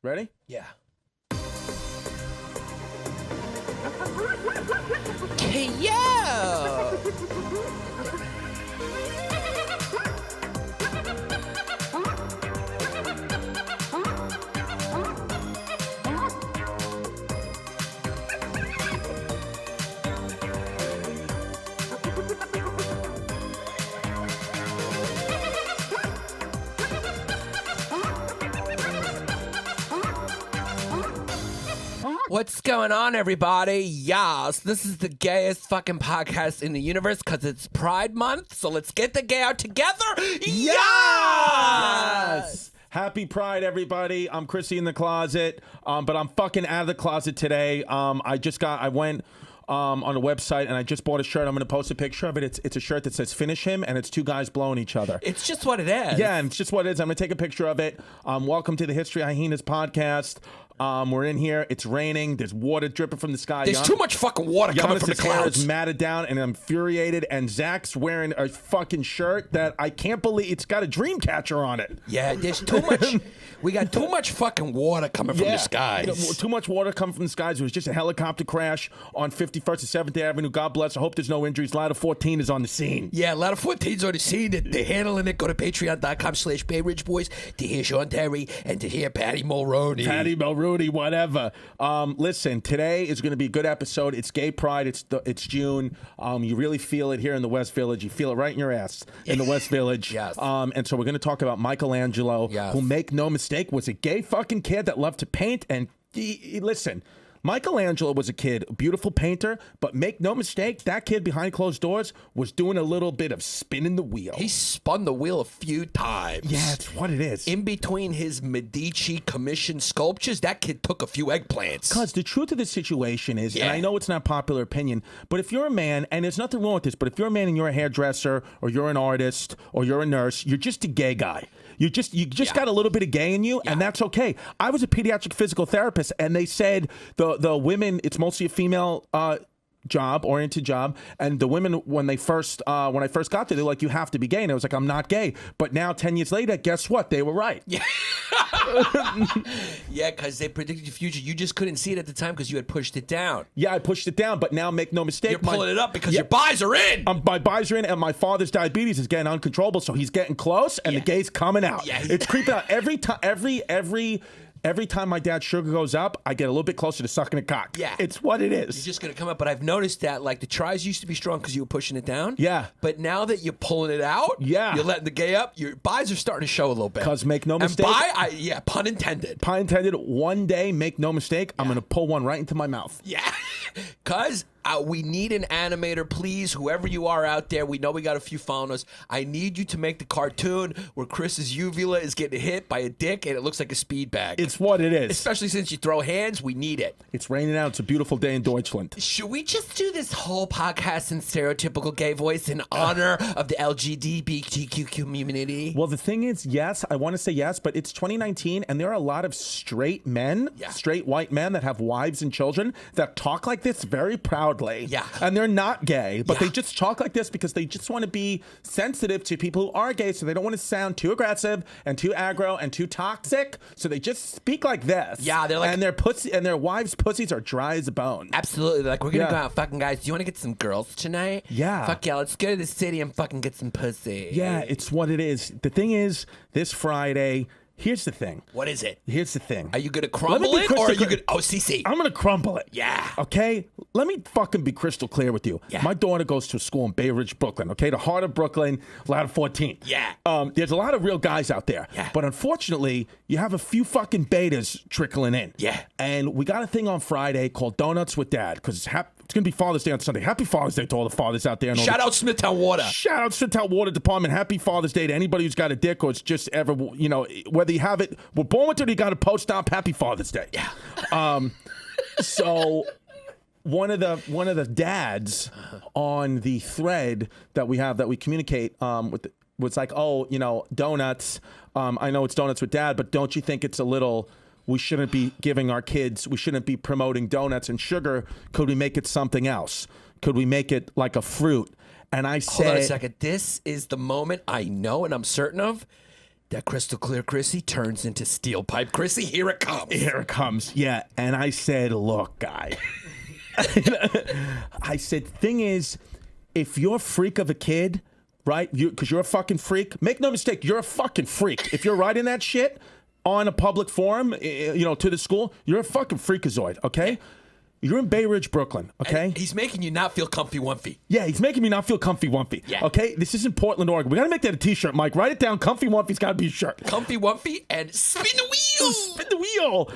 Ready? Yeah. Hey, yo! What's going on, everybody? Yes, this is the gayest fucking podcast in the universe because it's Pride Month, so let's get the gay out together. Yes! Happy Pride, everybody. I'm Chrissy in the closet, but I'm fucking out of the closet today. I went on the website and I just bought a shirt. I'm going to post a picture of it. It's a shirt that says "Finish Him" and it's two guys blowing each other. It's just what it is. Yeah, and it's just what it is. I'm going to take a picture of it. Welcome to the History of Hyenas podcast. We're in here. It's raining. There's water dripping from the sky. There's too much fucking water coming from the hair clouds. is matted down and I'm infuriated. And Zach's wearing a fucking shirt that I can't believe it's got a dream catcher on it. Yeah, there's too much. We got too much fucking water coming from the skies. Too much water coming from the skies. It was just a helicopter crash on 51st and 7th Avenue. God bless. I hope there's no injuries. Ladder 14 is on the scene. Yeah, Ladder 14's on the scene. They're handling it. Go to patreon.com/Bay Ridge Boys to hear Sean Terry and to hear Patty Mulroney. Patty Mulroney, whatever. Listen, today is going to be a good episode. It's Gay Pride. It's June. You really feel it here in the West Village. You feel it right in your ass in the West Village. Yes. And so we're going to talk about Michelangelo, who, make no mistake, was a gay fucking kid that loved to paint. And listen, Michelangelo was a kid, a beautiful painter, but make no mistake, that kid behind closed doors was doing a little bit of spinning the wheel. He spun the wheel a few times. Yeah, it's what it is. In between his Medici commissioned sculptures, that kid took a few eggplants. Because the truth of the situation is, and I know it's not popular opinion, but if you're a man, and there's nothing wrong with this, but if you're a man and you're a hairdresser, or you're an artist, or you're a nurse, you're just a gay guy. You just got a little bit of gay in you, and that's okay. I was a pediatric physical therapist, and they said the women, it's mostly a female oriented job, and the women when I first got there, they're like, you have to be gay, and I was like, I'm not gay. But now 10 years later, guess what? They were right. Yeah. Yeah, because they predicted the future. You just couldn't see it at the time because you had pushed it down. Yeah, I pushed it down, but now make no mistake, you're pulling it up because your buys are in. My buys are in, and my father's diabetes is getting uncontrollable, so he's getting close, and the gay's coming out. Yeah. It's creeping out every time. Every time my dad's sugar goes up, I get a little bit closer to sucking a cock. Yeah. It's what it is. You're just going to come up. But I've noticed that, like, the tries used to be strong because you were pushing it down. Yeah. But now that you're pulling it out, you're letting the gay up, your buys are starting to show a little bit. Because make no mistake. And pun intended. Pun intended. One day, make no mistake, I'm going to pull one right into my mouth. Yeah. Because we need an animator, please. Whoever you are out there, we know we got a few followers. I need you to make the cartoon where Chris's uvula is getting hit by a dick and it looks like a speed bag. It's what it is. Especially since you throw hands, we need it. It's raining out. It's a beautiful day in Deutschland. Should we just do this whole podcast in stereotypical gay voice in honor of the LGBTQ community? Well, the thing is, yes, I want to say yes, but it's 2019 and there are a lot of straight men, straight white men that have wives and children that talk like this very proudly. Yeah. And they're not gay, but they just talk like this because they just want to be sensitive to people who are gay, so they don't want to sound too aggressive and too aggro and too toxic, so they just speak like this. Yeah, they're like, and their wives' pussies are dry as a bone. Absolutely. They're like, we're going to go out, fucking guys. Do you want to get some girls tonight? Yeah. Fuck yeah, let's go to the city and fucking get some pussy. Yeah, it's what it is. The thing is, this Friday, here's the thing. What is it? Here's the thing. Are you going to crumble it or are you going to... Oh, CC. I'm going to crumble it. Yeah. Okay? Let me fucking be crystal clear with you. Yeah. My daughter goes to a school in Bay Ridge, Brooklyn, okay? The heart of Brooklyn, Ladder 14. Yeah. There's a lot of real guys out there. Yeah. But unfortunately, you have a few fucking betas trickling in. Yeah. And we got a thing on Friday called Donuts with Dad, because it's going to be Father's Day on Sunday. Happy Father's Day to all the fathers out there. And Shout out Smithtown Water. Shout out Smithtown Water Department. Happy Father's Day to anybody who's got a dick or it's just ever, whether you have it, we're born with it or you got a post-op, happy Father's Day. Yeah. So one of the dads on the thread that we communicate with was like, donuts. I know it's Donuts with Dad, but don't you think it's a little... We shouldn't be giving our kids, we shouldn't be promoting donuts and sugar. Could we make it something else? Could we make it like a fruit? And I said... Hold on a second. This is the moment I know and I'm certain of That crystal clear Chrissy turns into steel pipe Chrissy. Here it comes. Here it comes. Yeah. And I said, look, guy. I said, thing is, if you're a freak of a kid, right, because you're a fucking freak, make no mistake, you're a fucking freak. If you're writing that shit on a public forum, to the school, you're a fucking freakazoid, okay? You're in Bay Ridge, Brooklyn, okay? And he's making you not feel comfy-wumpy. Yeah, he's making me not feel comfy-wumpy, yeah. Okay? This isn't Portland, Oregon. We got to make that a T-shirt, Mike. Write it down. Comfy-wumpy's got to be a shirt. Comfy-wumpy and spin the wheel! Spin the wheel!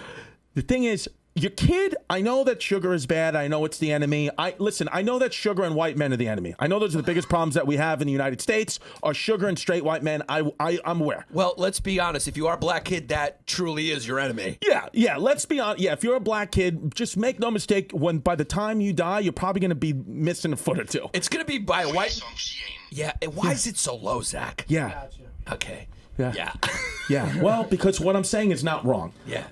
The thing is, your kid, I know that sugar is bad. I know it's the enemy. I know that sugar and white men are the enemy. I know those are the biggest problems that we have in the United States are sugar and straight white men. I'm aware. Well, let's be honest. If you are a black kid, that truly is your enemy. Yeah. Let's be honest. Yeah, if you're a black kid, just make no mistake. By the time you die, you're probably going to be missing a foot or two. It's going to be by a white. Yeah. And why is it so low, Zach? Yeah. Gotcha. Okay. Yeah. Yeah. Well, because what I'm saying is not wrong. Yeah.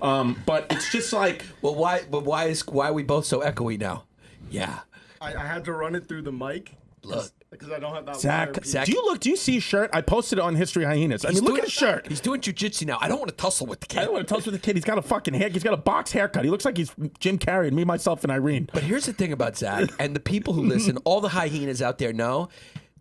But it's just like. Well, why are we both so echoey now? Yeah. I had to run it through the mic. Look. Because I don't have that. Zach, do you see his shirt? I posted it on History Hyenas. I mean, look at his shirt. He's doing jujitsu now. I don't want to tussle with the kid. I don't want to tussle with the kid. He's got a fucking hair. He's got a box haircut. He looks like he's Jim Carrey and me, myself, and Irene. But here's the thing about Zach, and the people who listen, all the hyenas out there know,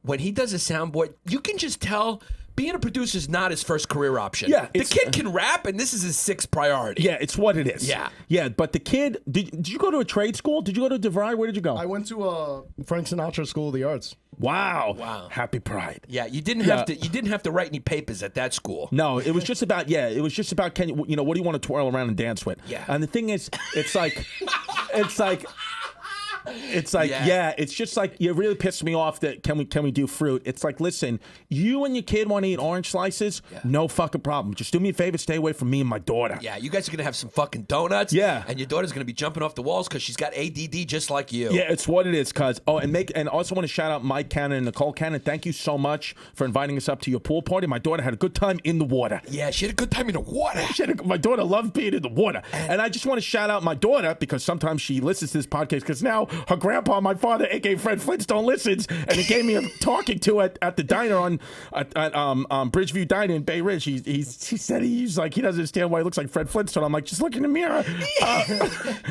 when he does a soundboard, you can just tell being a producer is not his first career option. Yeah, the kid can rap, and this is his sixth priority. Yeah, it's what it is. Yeah. But the kid, did you go to a trade school? Did you go to DeVry? Where did you go? I went to Frank Sinatra School of the Arts. Wow. Happy Pride. Yeah, you didn't have to. You didn't have to write any papers at that school. No, it was just about. Yeah, it was just about. What do you want to twirl around and dance with? Yeah. And the thing is, it's like. It's just like you really pissed me off that can we do fruit? It's like, listen, you and your kid want to eat orange slices? Yeah. No fucking problem. Just do me a favor, stay away from me and my daughter. Yeah, you guys are gonna have some fucking donuts. Yeah. And your daughter's gonna be jumping off the walls because she's got ADD just like you. Yeah, it's what it is, cuz. And also want to shout out Mike Cannon and Nicole Cannon. Thank you so much for inviting us up to your pool party. My daughter had a good time in the water. Yeah, she had a good time in the water. My daughter loved being in the water. And I just want to shout out my daughter because sometimes she listens to this podcast because now her grandpa, my father, aka Fred Flintstone, listens, and he gave me a talking to at the diner at Bridgeview Diner in Bay Ridge. He said he's like he doesn't understand why he looks like Fred Flintstone. I'm like, just look in the mirror.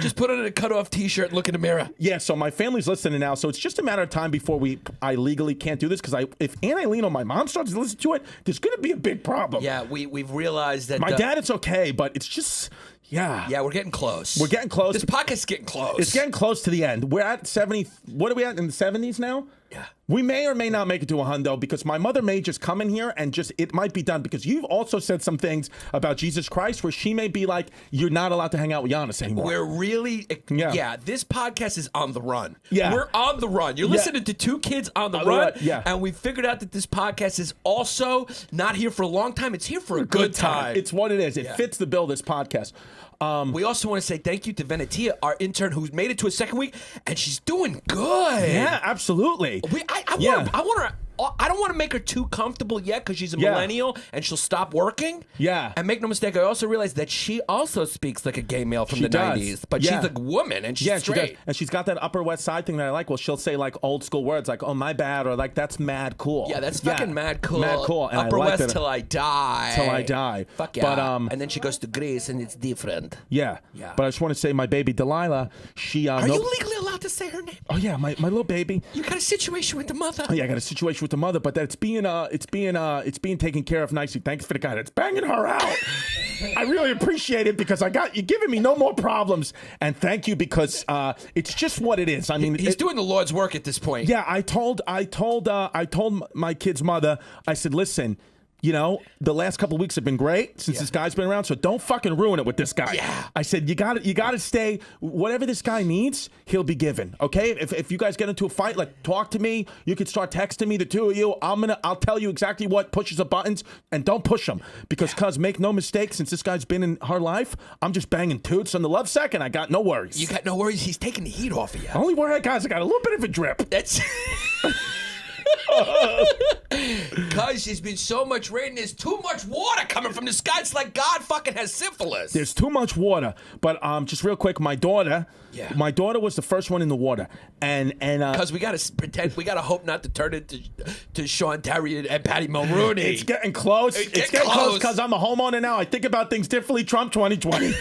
Just put on a cutoff T-shirt and look in the mirror. Yeah, so my family's listening now, so it's just a matter of time before I legally can't do this because if Aunt Eileen or my mom starts to listen to it, there's going to be a big problem. Yeah, we've realized that my dad, it's okay, but it's just. Yeah, we're getting close. We're getting close. This podcast's getting close. It's getting close to the end. We're at 70. What are we at in the 70s now? Yeah. We may or may not make it to a hundo because my mother may just come in here and it might be done because you've also said some things about Jesus Christ where she may be like, you're not allowed to hang out with Yannis anymore. We're really, this podcast is on the run. Yeah. We're on the run. You're listening to two kids on the run. Yeah. And we figured out that this podcast is also not here for a long time. It's here for a good time. It's what it is. It fits the bill, this podcast. We also want to say thank you to Venetia, our intern, who's made it to a second week, and she's doing good. Yeah, absolutely. I don't want to make her too comfortable yet because she's a millennial and she'll stop working. Yeah. And make no mistake, I also realized that she also speaks like a gay male from the 90s. But she's a woman and she's straight. She does. And she's got that Upper West Side thing that I like. Well, she'll say like old school words like, oh, my bad, or like, that's mad cool. Yeah, that's fucking mad cool. Mad cool. And Upper I like West till I die. Till I die. Fuck yeah. But, and then she goes to Greece and it's different. Yeah. But I just want to say my baby Delilah, she... Are you legally allowed to say her name? Oh, yeah, my little baby. You got a situation with the mother. Oh, yeah, I got a situation with the mother, but that's it's being taken care of nicely. Thanks for the guy that's banging her out. I really appreciate it because you're giving me no more problems, and thank you because it's just what it is. I mean, he's doing the Lord's work at this point. Yeah, I told my kid's mother. I said, listen. The last couple of weeks have been great since this guy's been around, so don't fucking ruin it with this guy. Yeah. I said, you got to stay. Whatever this guy needs, he'll be given. Okay? If you guys get into a fight, like talk to me. You can start texting me, the two of you. I'll tell you exactly what pushes the buttons, and don't push them because, cuz make no mistake, since this guy's been in her life, I'm just banging toots on the love sack, and I got no worries. You got no worries. He's taking the heat off of you. The only worry I got is I got a little bit of a drip. That's. Cuz there's been so much rain, there's too much water coming from the sky. It's like God fucking has syphilis. There's too much water. But just real quick, my daughter was the first one in the water. And because we gotta pretend, we gotta hope not to turn it to Sean Terry and Patty Mulrooney. It's getting close. It's getting close because I'm a homeowner now. I think about things differently. Trump 2020.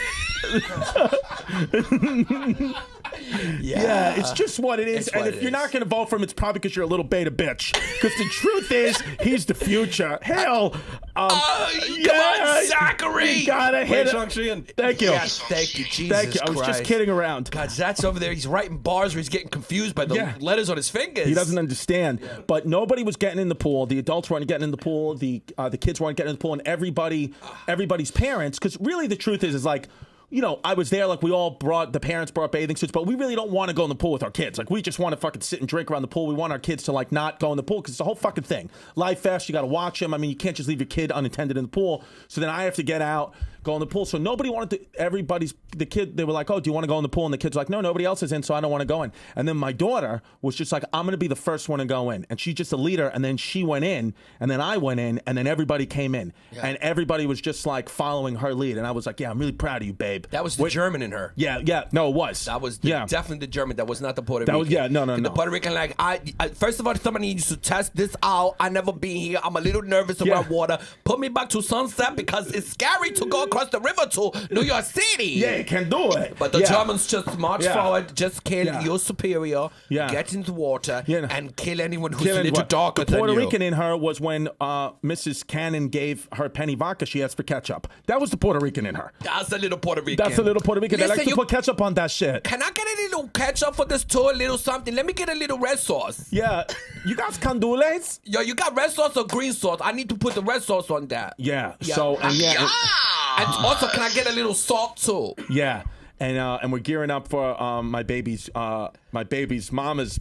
Yeah, it's just what it is. And if you're not going to vote for him, it's probably because you're a little beta bitch. Because the truth is, he's the future. Hell, come on, Zachary. You gotta hit it. Thank you. Yes, thank you, Jesus Thank you. I was just Christ. kidding around. God, Zach's over there. He's writing bars where he's getting confused by the letters on his fingers. He doesn't understand. Yeah. But nobody was getting in the pool. The adults weren't getting in the pool. The kids weren't getting in the pool. And everybody's parents, because really the truth is like, you know, I was there, like the parents brought bathing suits, but we really don't want to go in the pool with our kids. Like, we just want to fucking sit and drink around the pool. We want our kids to, like, not go in the pool because it's a whole fucking thing. Live fest, you got to watch them. I mean, you can't just leave your kid unattended in the pool. So then I have to get out, go in the pool. So nobody wanted to, they were like, oh, do you want to go in the pool? And the kid's like, no, nobody else is in, so I don't want to go in. And then my daughter was just like, I'm going to be the first one to go in. And she's just a leader. And then she went in, and then I went in, and then everybody came in. Yeah. And everybody was just, like, following her lead. And I was like, yeah, I'm really proud of you, babe. That was the German in her. Yeah, no, it was. That was definitely the German. That was not the Puerto Rican. No. The Puerto Rican, like, I first of all, somebody needs to test this out. I never been here. I'm a little nervous around water. Put me back to Sunset because it's scary to go across the river to New York City. Yeah, you can do it. But the Germans just march forward, just kill your superior, get into water, and kill anyone who's a little darker than you. The Puerto Rican in her was when Mrs. Cannon gave her penny vodka, she asked for ketchup. That was the Puerto Rican in her. That's a little Puerto Rican. Listen, they like to put ketchup on that shit. Can I get a little ketchup for this too? A little something? Let me get a little red sauce. Yeah. You got candules? Yo, you got red sauce or green sauce? I need to put the red sauce on that. Yeah. So, and also, can I get a little salt too? Yeah. And we're gearing up for my baby's mama's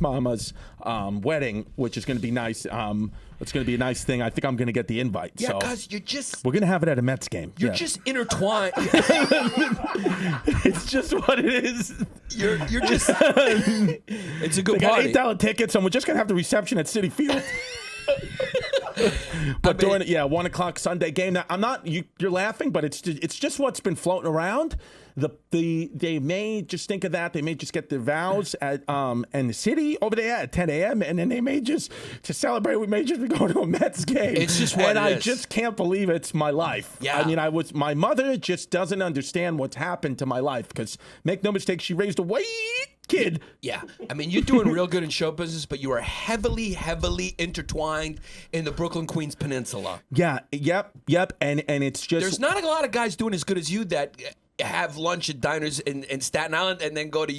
wedding, which is going to be nice. It's going to be a nice thing. I think I'm going to get the invite. Yeah, because we're going to have it at a Mets game. You're just intertwined. It's just what it is. You're just. It's a good party. $8 tickets, and we're just going to have the reception at Citi Field. But during 1 o'clock Sunday game, now I'm not. You're laughing, but it's just what's been floating around. They may just think of that. They may just get their vows at in the city over there at 10 a.m. and then they may just to celebrate. We may just be going to a Mets game. It's just what I just can't believe it's my life. Yeah. I mean, my mother just doesn't understand what's happened to my life because make no mistake, she raised a white kid. Yeah. I mean, you're doing real good in show business, but you are heavily, heavily intertwined in the Brooklyn Queens Peninsula. Yeah. Yep. And it's just there's not a lot of guys doing as good as you that have lunch at diners in Staten Island and then go to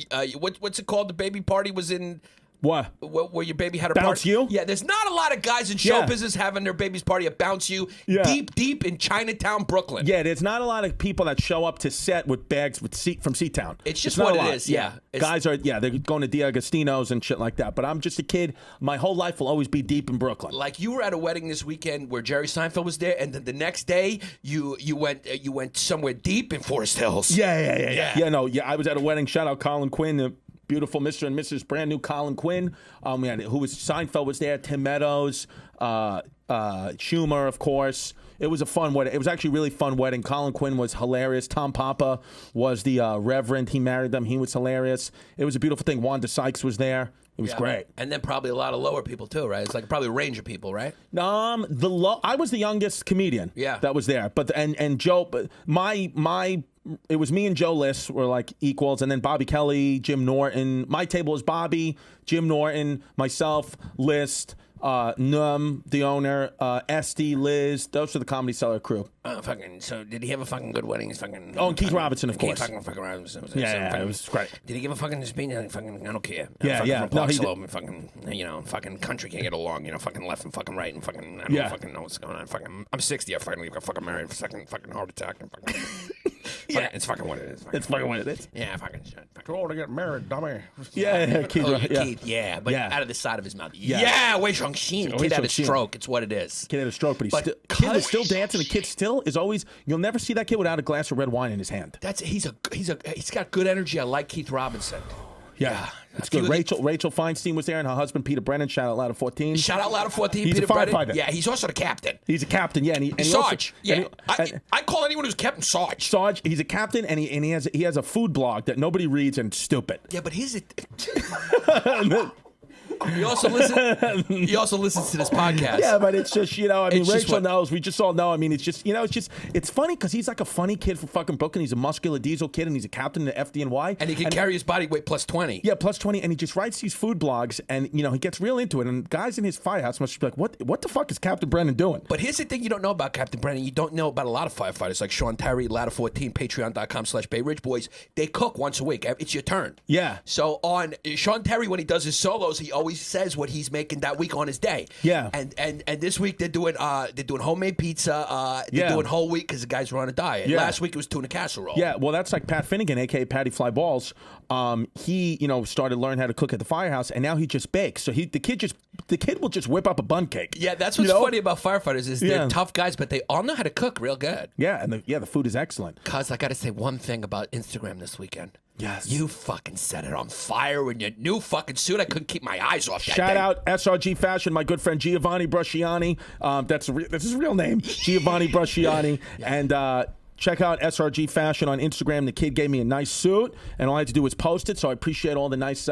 what's it called? The baby party was in what? Where your baby had a Bounce party? You? Yeah, there's not a lot of guys in show business having their baby's party at Bounce You deep in Chinatown, Brooklyn. Yeah, there's not a lot of people that show up to set with bags from C-Town. It's just what it is. Yeah. Guys are they're going to D'Agostino's and shit like that. But I'm just a kid. My whole life will always be deep in Brooklyn. Like you were at a wedding this weekend where Jerry Seinfeld was there, and then the next day you went somewhere deep in Forest Hills. Yeah. I was at a wedding. Shout out Colin Quinn, the beautiful Mr. and Mrs. Brand New Colin Quinn. We had Seinfeld was there, Tim Meadows, Schumer, of course. It was a fun wedding. It was actually a really fun wedding. Colin Quinn was hilarious. Tom Papa was the reverend. He married them. He was hilarious. It was a beautiful thing. Wanda Sykes was there. It was great. And then probably a lot of lower people too, right? It's like probably a range of people, right? I was the youngest comedian that was there. But and Joe, it was me and Joe List were like equals, and then Bobby Kelly, Jim Norton. My table was Bobby, Jim Norton, myself, List, Num, the owner, Esty, Liz. Those are the Comedy Cellar crew. So did he have a fucking good wedding? And Keith Robinson, of course. Fucking Robinson. Yeah, it was great. Did he give a fucking speech? I don't care. Yeah. From Park Slope and fucking country can't get along. Fucking left and fucking right and fucking I don't fucking know what's going on. I'm 60. I finally got fucking married for a second fucking heart attack and fucking. It's fucking what it is. It's fucking what it is. Yeah, fucking shit. Too old to get married, dummy. Yeah, Keith. Keith, but out of the side of his mouth. Yeah, Wei Shang-xin. Kid had a stroke. It's what it is. Kid had a stroke, but kid is still dancing. The kid still is always. You'll never see that kid without a glass of red wine in his hand. He's got good energy. I like Keith Robinson. Yeah. It's good. Rachel Feinstein was there, and her husband Peter Brennan. Shout out loud at 14. Shout out loud at 14. He's Peter a firefighter. Brennan. Yeah, he's also the captain. He's a captain. Yeah, and he Sarge. Also, I call anyone who's Captain Sarge. Sarge. He's a captain, and he has a food blog that nobody reads, and it's stupid. Yeah, but he's a. He also listens to this podcast. Yeah, but it's just, I mean, Rachel knows. We just all know. I mean, it's just, it's funny because he's like a funny kid from fucking Brooklyn. He's a muscular diesel kid, and he's a captain in the FDNY. And he can carry his body weight plus 20. Yeah, plus 20, and he just writes these food blogs, and, he gets real into it. And guys in his firehouse must be like, what the fuck is Captain Brennan doing? But here's the thing you don't know about Captain Brennan. You don't know about a lot of firefighters, like Sean Terry, Ladder 14, Patreon.com/Bay Ridge Boys. They cook once a week. It's your turn. Yeah. So on Sean Terry, when he does his solos, he always says what he's making that week on his day. Yeah. And this week they're doing homemade pizza. They're doing whole wheat because the guys were on a diet. Yeah. Last week it was tuna casserole. Yeah, well, that's like Pat Finnegan, a.k.a. Patty Fly Balls. He, started learning how to cook at the firehouse, and now he just bakes. So the kid will just whip up a bun cake. Yeah, that's what's funny about firefighters is they're tough guys, but they all know how to cook real good. Yeah, and the food is excellent. Cuz I got to say one thing about Instagram this weekend. Yes. You fucking set it on fire in your new fucking suit. I couldn't keep my eyes off that Shout thing. out SRG Fashion, my good friend Giovanni Brusciani. That's his real name, Giovanni Brusciani. Yeah. And check out SRG Fashion on Instagram. The kid gave me a nice suit, and all I had to do was post it, so I appreciate all the nice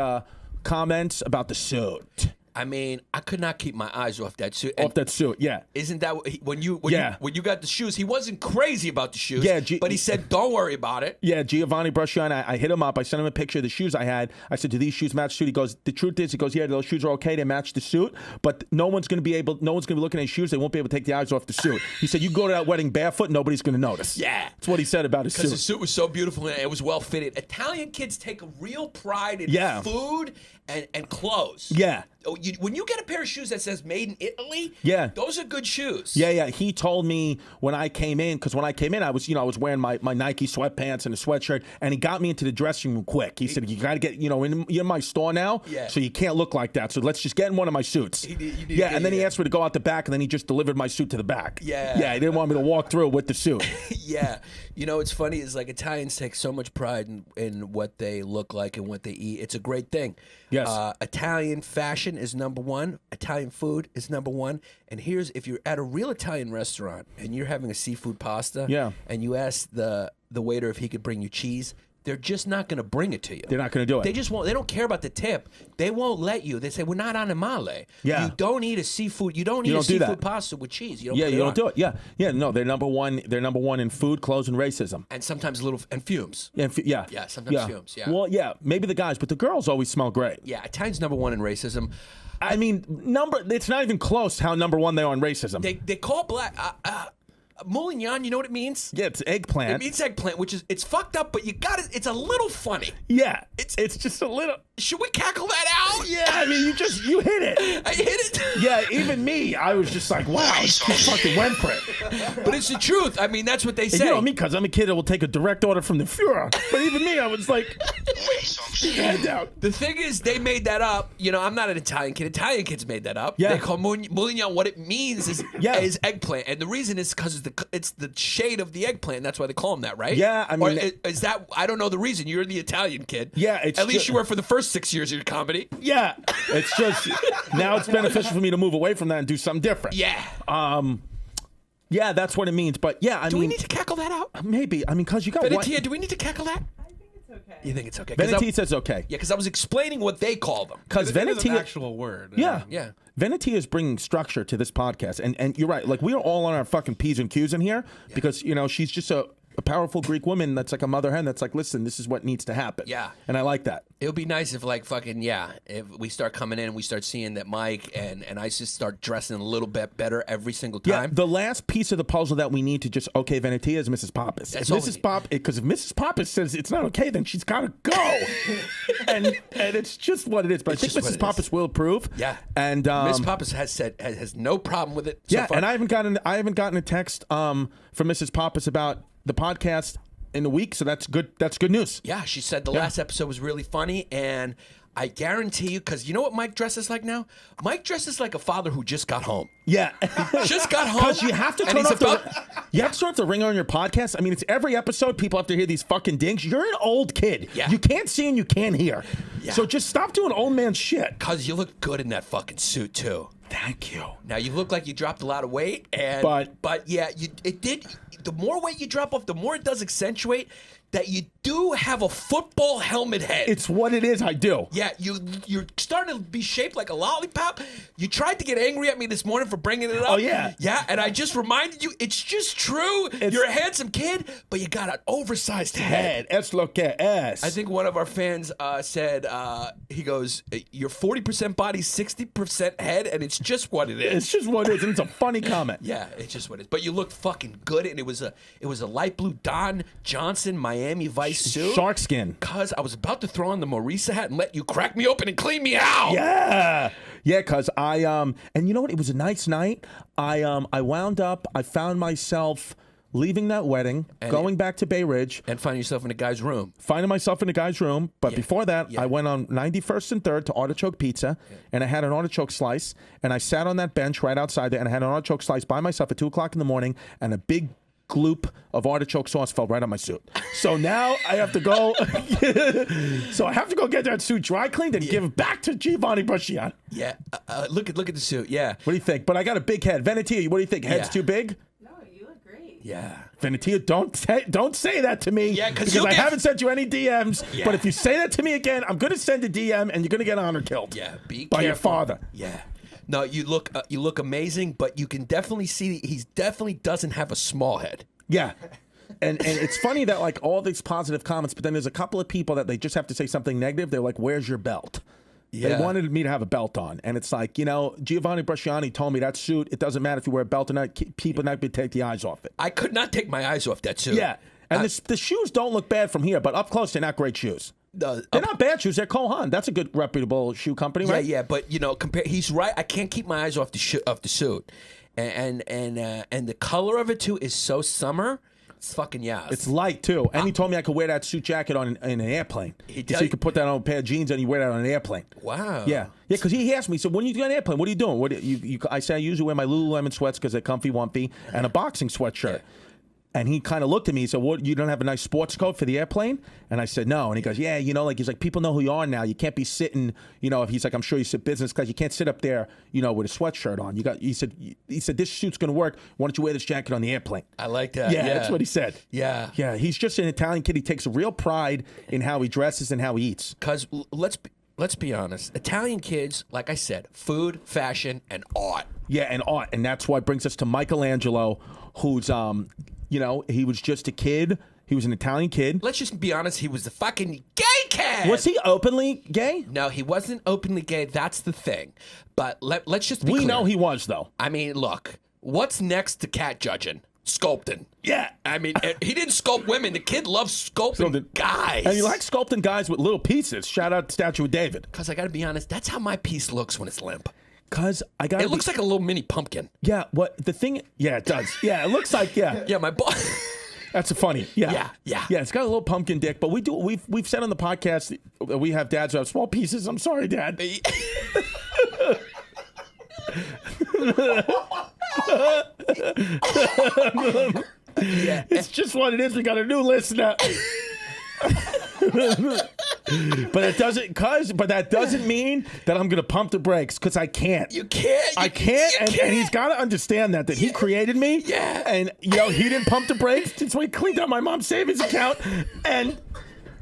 comments about the suit. I mean, I could not keep my eyes off that suit. Off that suit, yeah. Isn't that when you got the shoes? He wasn't crazy about the shoes. Yeah, but he said, "Don't worry about it." Yeah, Giovanni Brusciani. I hit him up. I sent him a picture of the shoes I had. I said, "Do these shoes match the suit?" He goes, "The truth is," he goes, "Yeah, those shoes are okay. They match the suit, but no one's going to be looking at his shoes. They won't be able to take the eyes off the suit." He said, "You go to that wedding barefoot, nobody's going to notice." Yeah, that's what he said about his suit. Because the suit was so beautiful and it was well fitted. Italian kids take a real pride in food and clothes. Yeah. When you get a pair of shoes that says "Made in Italy," those are good shoes. Yeah. He told me when I came in, because when I came in, I was wearing my Nike sweatpants and a sweatshirt, and he got me into the dressing room quick. He said, "You got to get, you're in my store now, so you can't look like that. So let's just get in one of my suits." And then he asked me to go out the back, and then he just delivered my suit to the back. Yeah, he didn't want me to walk through with the suit. Yeah, it's funny is like Italians take so much pride in what they look like and what they eat. It's a great thing. Yes, Italian fashion is number one. Italian food is number one. And here's if you're at a real Italian restaurant and you're having a seafood pasta, and you ask the waiter if he could bring you cheese, they're just not going to bring it to you. They're not going to do it. They just won't. They don't care about the tip. They won't let you. They say we're not animale. Yeah. You don't eat a seafood. You don't eat a seafood pasta with cheese. You don't do it. Yeah. No, they're number one. They're number one in food, clothes, and racism. And sometimes fumes. Yeah. Sometimes fumes. Yeah. Well, yeah, maybe the guys, but the girls always smell great. Yeah, Italians number one in racism. I mean, it's not even close how number one they are in racism. They call black. Moulignon, you know what it means? Yeah, it's eggplant. It means eggplant, which is it's fucked up, but it's a little funny. Yeah, it's just a little. Should we cackle that out? Yeah, I mean, you hit it. I hit it. Yeah, even me, I was just like, wow, he fucking went for it. But it's the truth. I mean, that's what they say. You know me, because I'm a kid that will take a direct order from the Fuhrer. But even me, I was like, hand down. The thing is, they made that up. I'm not an Italian kid. Italian kids made that up. Yeah. They call Moulignon. What it means is eggplant, and the reason is because it's the shade of the eggplant. That's why they call them that, right? Yeah, I mean, or is that? I don't know the reason. You're the Italian kid. Yeah, at least you were for the first 6 years of your comedy. Yeah, it's just now it's beneficial for me to move away from that and do something different. Yeah. Yeah, that's what it means. But yeah, do we need to cackle that out? Maybe. I mean, because you got Venetia, do we need to cackle that? Okay. You think it's okay? Venetia says okay. Yeah, because I was explaining what they call them. Because Venetia is an actual word. Yeah. Venetia is bringing structure to this podcast, and you're right. Like, we are all on our fucking P's and Q's in here because she's just a powerful Greek woman that's like a mother hen that's like, listen, this is what needs to happen. Yeah. And I like that. It would be nice if if we start coming in and we start seeing that Mike and I just start dressing a little bit better every single time. Yeah, the last piece of the puzzle that we need to just, okay, Venetia is Mrs. Pappas. Because if Mrs. Pappas says it's not okay, then she's got to go. and it's just what it is. But I think Mrs. Pappas will approve. Yeah. And Mrs. Pappas has no problem with it so far. And I haven't gotten a text from Mrs. Pappas about the podcast in the week, so that's good. That's good news. Yeah, she said the last episode was really funny, and I guarantee you, because you know what Mike dresses like now? Mike dresses like a father who just got home. Yeah, just got home. Because you have to turn off the ringer on your podcast. I mean, it's every episode. People have to hear these fucking dings. You're an old kid. Yeah. You can't see and you can't hear. Yeah. So just stop doing old man shit. Cause you look good in that fucking suit too. Thank you. Now you look like you dropped a lot of weight, and but yeah, it did. The more weight you drop off, the more it does accentuate that you do have a football helmet head. It's what it is. I do. Yeah, you're starting to be shaped like a lollipop. You tried to get angry at me this morning for bringing it up. Oh, yeah. Yeah, and I just reminded you, it's just true. You're a handsome kid, but you got an oversized head. Es lo que es. I think one of our fans said, he goes, you're 40% body, 60% head, and it's just what it is. It's just what it is, and it's a funny comment. Yeah, it's just what it is. But you look fucking good, and it was a light blue Don Johnson Miami Vice suit. Shark skin. Cause I was about to throw on the Marisa hat and let you crack me open and clean me out. Yeah. Yeah, cause I and you know what? It was a nice night. I wound up, I found myself leaving that wedding, going back to Bay Ridge. And finding yourself in a guy's room. Finding myself in a guy's room. But before that, I went on 91st and 3rd to Artichoke Pizza, and I had an artichoke slice, and I sat on that bench right outside there, and I had an artichoke slice by myself at 2 o'clock in the morning, and a big gloop of artichoke sauce fell right on my suit. So now I have to go. So I have to go get that suit dry cleaned and give it back to Giovanni Brusciani. Yeah, look at the suit. Yeah. What do you think? But I got a big head. Venetia, what do you think? Head's too big? No, you look great. Yeah. Venetia, don't say that to me. Yeah, because I haven't sent you any DMs. Yeah. But if you say that to me again, I'm going to send a DM and you're going to get honor killed. Yeah. Be by careful. your father. Yeah. No, you look amazing, but you can definitely see he definitely doesn't have a small head. Yeah. And it's funny that like all these positive comments, but then there's a couple of people that they just have to say something negative. They're like, "Where's your belt?" Yeah. They wanted me to have a belt on, and it's like, Giovanni Brusciani told me that suit. It doesn't matter if you wear a belt or not. People not be take the eyes off it. I could not take my eyes off that suit. Yeah, and the shoes don't look bad from here, but up close they're not great shoes. They're not bad shoes. They're Cole Haan. That's a good reputable shoe company, right? Yeah, but compare. He's right. I can't keep my eyes off the suit, and the color of it too is so summer. It's fucking yes. It's light too, and he told me I could wear that suit jacket on in an airplane. So you could put that on a pair of jeans and you wear that on an airplane. Wow. Yeah, because he asked me, so when you do an airplane, what are you doing? I say I usually wear my Lululemon sweats because they're comfy, wumpy, and a boxing sweatshirt. Yeah. And he kind of looked at me. He said, "What? You don't have a nice sports coat for the airplane?" And I said, "No." And he goes, "Yeah, he's like, people know who you are now. You can't be sitting, if he's like, I'm sure you sit business class. You can't sit up there, with a sweatshirt on. He said, this suit's gonna work. Why don't you wear this jacket on the airplane?" I like that. Yeah, that's what he said. Yeah. Yeah. He's just an Italian kid. He takes a real pride in how he dresses and how he eats. Because let's be honest, Italian kids, like I said, food, fashion, and art. Yeah, and art, and that's what brings us to Michelangelo, who's he was just a kid. He was an Italian kid. Let's just be honest. He was the fucking gay kid. Was he openly gay? No, he wasn't openly gay. That's the thing. But let's just be clear. We know he was, though. I mean, look. What's next to cat judging? Sculpting. Yeah. I mean, he didn't sculpt women. The kid loves sculpting guys. And you like sculpting guys with little pieces. Shout out to Statue of David. Because I got to be honest, that's how my piece looks when it's limp. Because it looks like a little mini pumpkin. Yeah, the thing... Yeah, it does. Yeah, it looks like... Yeah. Yeah, my boy... That's funny. Yeah. Yeah. Yeah, it's got a little pumpkin dick, but we've said on the podcast that we have dads who have small pieces. I'm sorry, Dad. Yeah. It's just what it is. We got a new listener. But that doesn't mean that I'm gonna pump the brakes, because I can't. You can't. I can't, and he's got to understand that he created me. Yeah. And he didn't pump the brakes, so he cleaned out my mom's savings account, and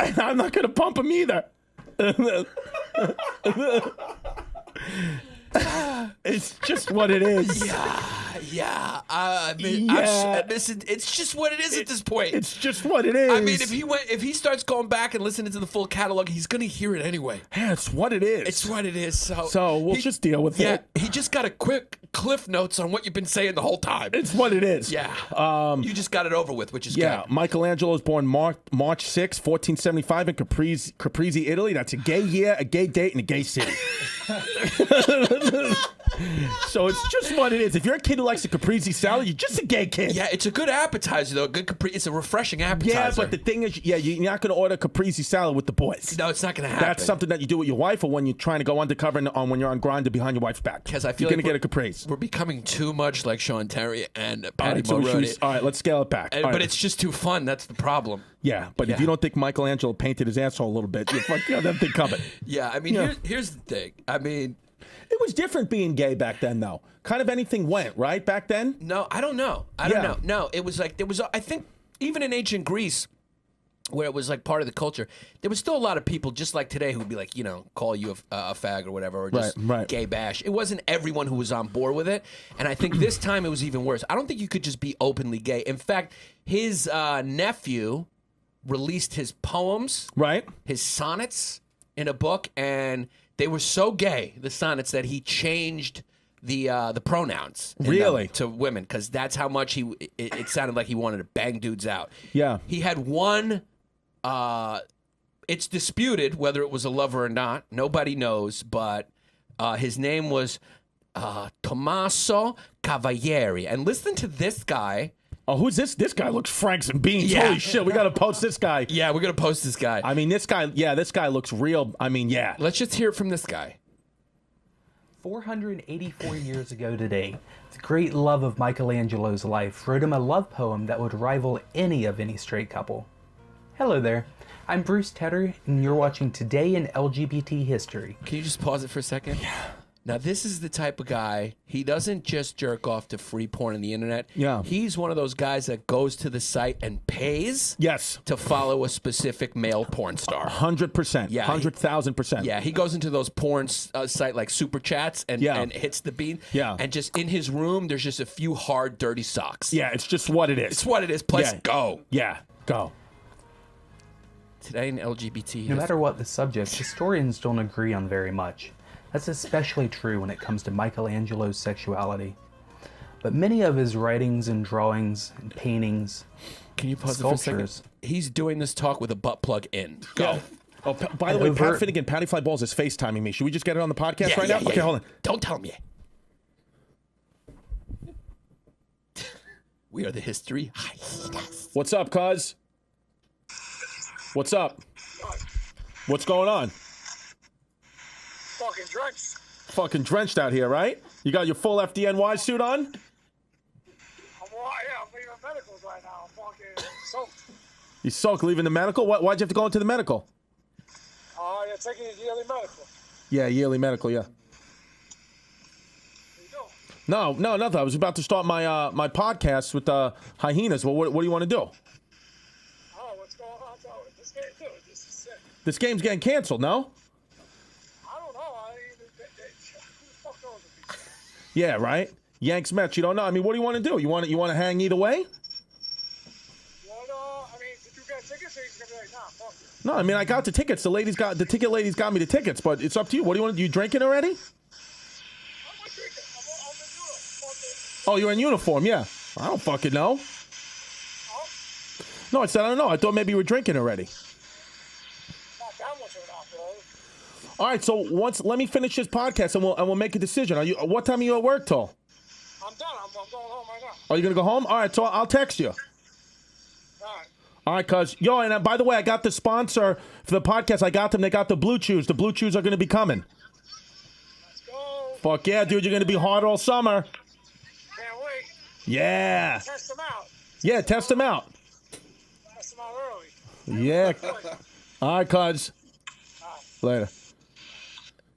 I'm not gonna pump him either. It's just what it is. Yeah. It's just what it is at this point. It's just what it is. I mean, if he starts going back and listening to the full catalog, he's gonna hear it anyway. Yeah, it's what it is. It's what it is. So we'll just deal with it. Yeah, he just got a quick cliff notes on what you've been saying the whole time. It's what it is. Yeah. You just got it over with, which is good. Michelangelo was born March 6, 1475 in Caprese, Italy. That's a gay year, a gay date, and a gay city. So it's just what it is. If you're a kid who likes a caprese salad, you're just a gay kid. Yeah, it's a good appetizer though. It's a refreshing appetizer. Yeah, but the thing is, you're not going to order caprese salad with the boys. No, it's not going to happen. That's something that you do with your wife, or when you're trying to go undercover when you're on Grindr behind your wife's back. Because I feel you're like going to get a caprese. We're becoming too much like Sean Terry and Patty All right, so Mulroney. all right, let's scale it back. But it's just too fun. That's the problem. Yeah, but if you don't think Michelangelo painted his asshole a little bit, you got that thing coming. Yeah, I mean, here's the thing. I mean, it was different being gay back then, though. Kind of anything went, right, back then? No, I don't know. I don't know. No, it was like, I think, even in ancient Greece, where it was like part of the culture, there was still a lot of people just like today who would be like, call you a fag or whatever, or just gay bash. It wasn't everyone who was on board with it. And I think this time it was even worse. I don't think you could just be openly gay. In fact, his nephew released his poems, his sonnets in a book, and they were so gay, the sonnets, that he changed the pronouns to women, because that's how much it sounded like he wanted to bang dudes out. Yeah. He had one, it's disputed whether it was a lover or not. Nobody knows, but his name was Tommaso Cavalieri. And listen to this guy. Oh, who's this? This guy looks Franks and beans. Yeah. Holy shit, we got to post this guy. Yeah, we're going to post this guy. I mean, this guy looks real. I mean, yeah. Let's just hear it from this guy. 484 years ago today, the great love of Michelangelo's life wrote him a love poem that would rival any of any straight couple. Hello there, I'm Bruce Tedder, and you're watching Today in LGBT History. Can you just pause it for a second? Yeah. Now, this is the type of guy, he doesn't just jerk off to free porn on the internet. Yeah. He's one of those guys that goes to the site and pays to follow a specific male porn star. 100%. Yeah. 100,000%. Yeah, he goes into those porn site like Super Chats and hits the bean. Yeah. And just in his room, there's just a few hard, dirty socks. Yeah, it's just what it is. It's what it is. Plus, go. Yeah, go. Today in LGBT No matter what the subject, historians don't agree on very much. That's especially true when it comes to Michelangelo's sexuality. But many of his writings and drawings and paintings, Can you pause it for a second? He's doing this talk with a butt plug in. Go. Yeah. Oh, by the way, Pat Finnegan, Patty Fly Balls is FaceTiming me. Should we just get it on the podcast right now? Okay, hold on. Don't tell him yet. We are the history Hyenas. What's up, cuz? What's up? What's going on? Fucking drenched. Fucking drenched out here, right? You got your full FDNY suit on? I'm leaving medicals right now. I'm fucking soaked. You soaked leaving the medical? Why'd you have to go into the medical? You're taking a yearly medical. Yeah, yearly medical, yeah. What you doing? No, nothing. I was about to start my my podcast with Hyenas. Well, what do you want to do? Oh, what's going on? This game, dude, this is sick. This game's getting canceled, no? I don't know. Who the fuck knows if he's Yeah, right? Yanks Mets, you don't know. I mean, what do you want to do? You want to hang either way? did you get tickets or you just gonna be like, nah, fuck it? No, I mean, I got the tickets. The ticket ladies got me the tickets, but it's up to you. What do you want to do? You drinking already? I'm not drinking. I'm in Europe. Oh, you're in uniform, yeah. I don't fucking know. No, I said I don't know. I thought maybe you were drinking already. Not that much of an alcohol. All right, so let me finish this podcast and we'll make a decision. What time are you at work till? I'm done. I'm going home right now. Are you gonna go home? All right, so I'll text you. All right. All right, cuz. Yo, and by the way, I got the sponsor for the podcast. I got them. They got the Blue Chews. The Blue Chews are going to be coming. Let's go. Fuck yeah, dude. You're going to be hard all summer. Can't wait. Yeah. Test them out. Yeah, test them out. Test them out early. Yeah. All right, cuz. Later.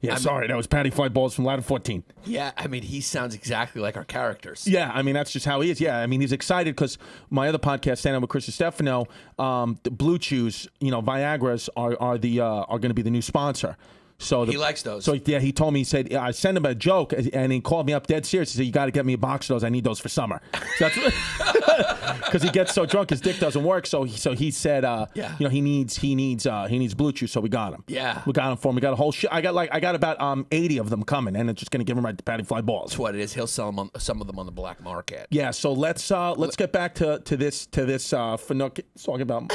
Yeah, sorry. That was Patty Fly Balls from Ladder 14. Yeah, I mean, he sounds exactly like our characters. Yeah, I mean, that's just how he is. Yeah, I mean, he's excited because my other podcast, Stand Up with Chris Distefano, the Blue Chews, Viagra's are going to be the new sponsor. So he likes those. So yeah, he told me, he said, I sent him a joke, and he called me up dead serious. He said, you got to get me a box of those. I need those for summer. So that's because he gets so drunk, his dick doesn't work. So he said, he needs Blue Chew. So we got him. Yeah, we got him for him. We got a whole shit. I got about 80 of them coming, and it's just gonna give him right to Patty Fly Balls. That's what it is. He'll sell them some of them on the black market. Yeah. So let's get back to this Fanuk talking about.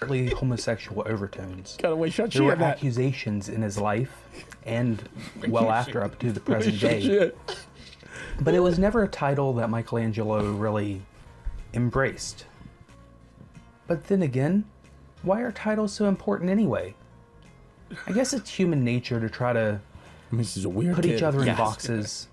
homosexual overtones. Gotta wait, shut There were shit that. accusations in his life and well after up to the present day. Shit. But it was never a title that Michelangelo really embraced. But then again, why are titles so important anyway? I guess it's human nature to try to I mean, this is a weird put kid. each other in Yes. boxes,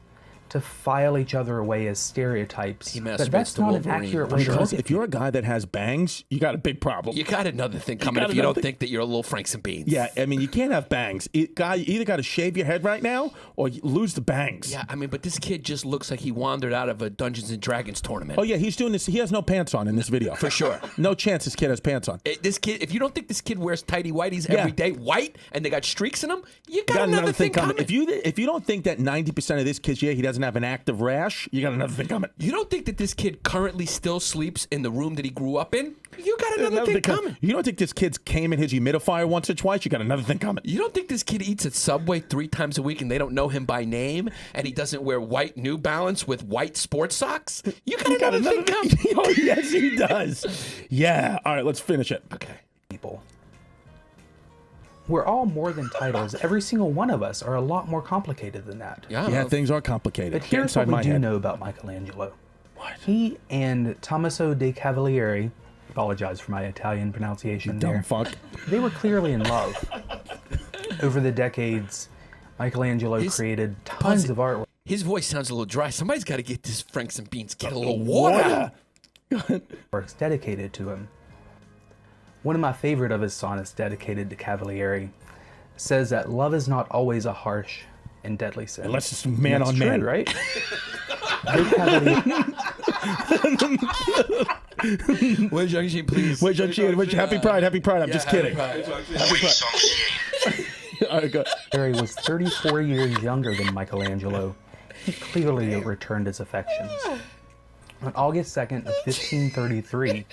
to file each other away as stereotypes. He But masturbates that's to not Wolverine. an accurate way to Because look if at you're a guy that has bangs, you got a big problem. You got another thing coming got if you another don't thing- think that you're a little Franks and Beans. Yeah, I mean, you can't have bangs. You either got to shave your head right now or you lose the bangs. Yeah, I mean, but this kid just looks like he wandered out of a Dungeons and Dragons tournament. Oh, yeah, he's doing this. He has no pants on in this video. For sure. No chance this kid has pants on. This kid, if you don't think this kid wears tighty whities Yeah. every day, white, and they got streaks in them, you got, Got another thing coming. If you don't think that 90% of this kid's he doesn't have an active rash, you got another thing coming. You don't think that this kid currently still sleeps in the room that he grew up in? You got another thing coming. You don't think this kid's came in his humidifier once or twice? You got another thing coming. You don't think this kid eats at Subway 3 times a week and they don't know him by name and he doesn't wear white New Balance with white sports socks? You got another thing coming. Oh, yes, he does. Yeah. All right, let's finish it. Okay. people. We're all more than titles. Every single one of us are a lot more complicated than that. Yeah, things are complicated. But Get here's inside what we my do head. know about Michelangelo. He and Tommaso de Cavalieri, apologize for my Italian pronunciation Dumb there, fuck. they were clearly in love. Over the decades, Michelangelo created tons of artwork. His voice sounds a little dry. Somebody's got to get this Franks and Beans. Get a little water. Works dedicated to him. One of my favorite of his sonnets dedicated to Cavalieri says that love is not always a harsh and deadly sin. Unless it's man That's on true, man. right? De Cavalieri- Where's Young please? Wait, happy Pride, happy Pride. I'm just kidding. All right, go. Cavalieri was 34 years younger than Michelangelo. He clearly returned his affections. On August 2nd of 1533,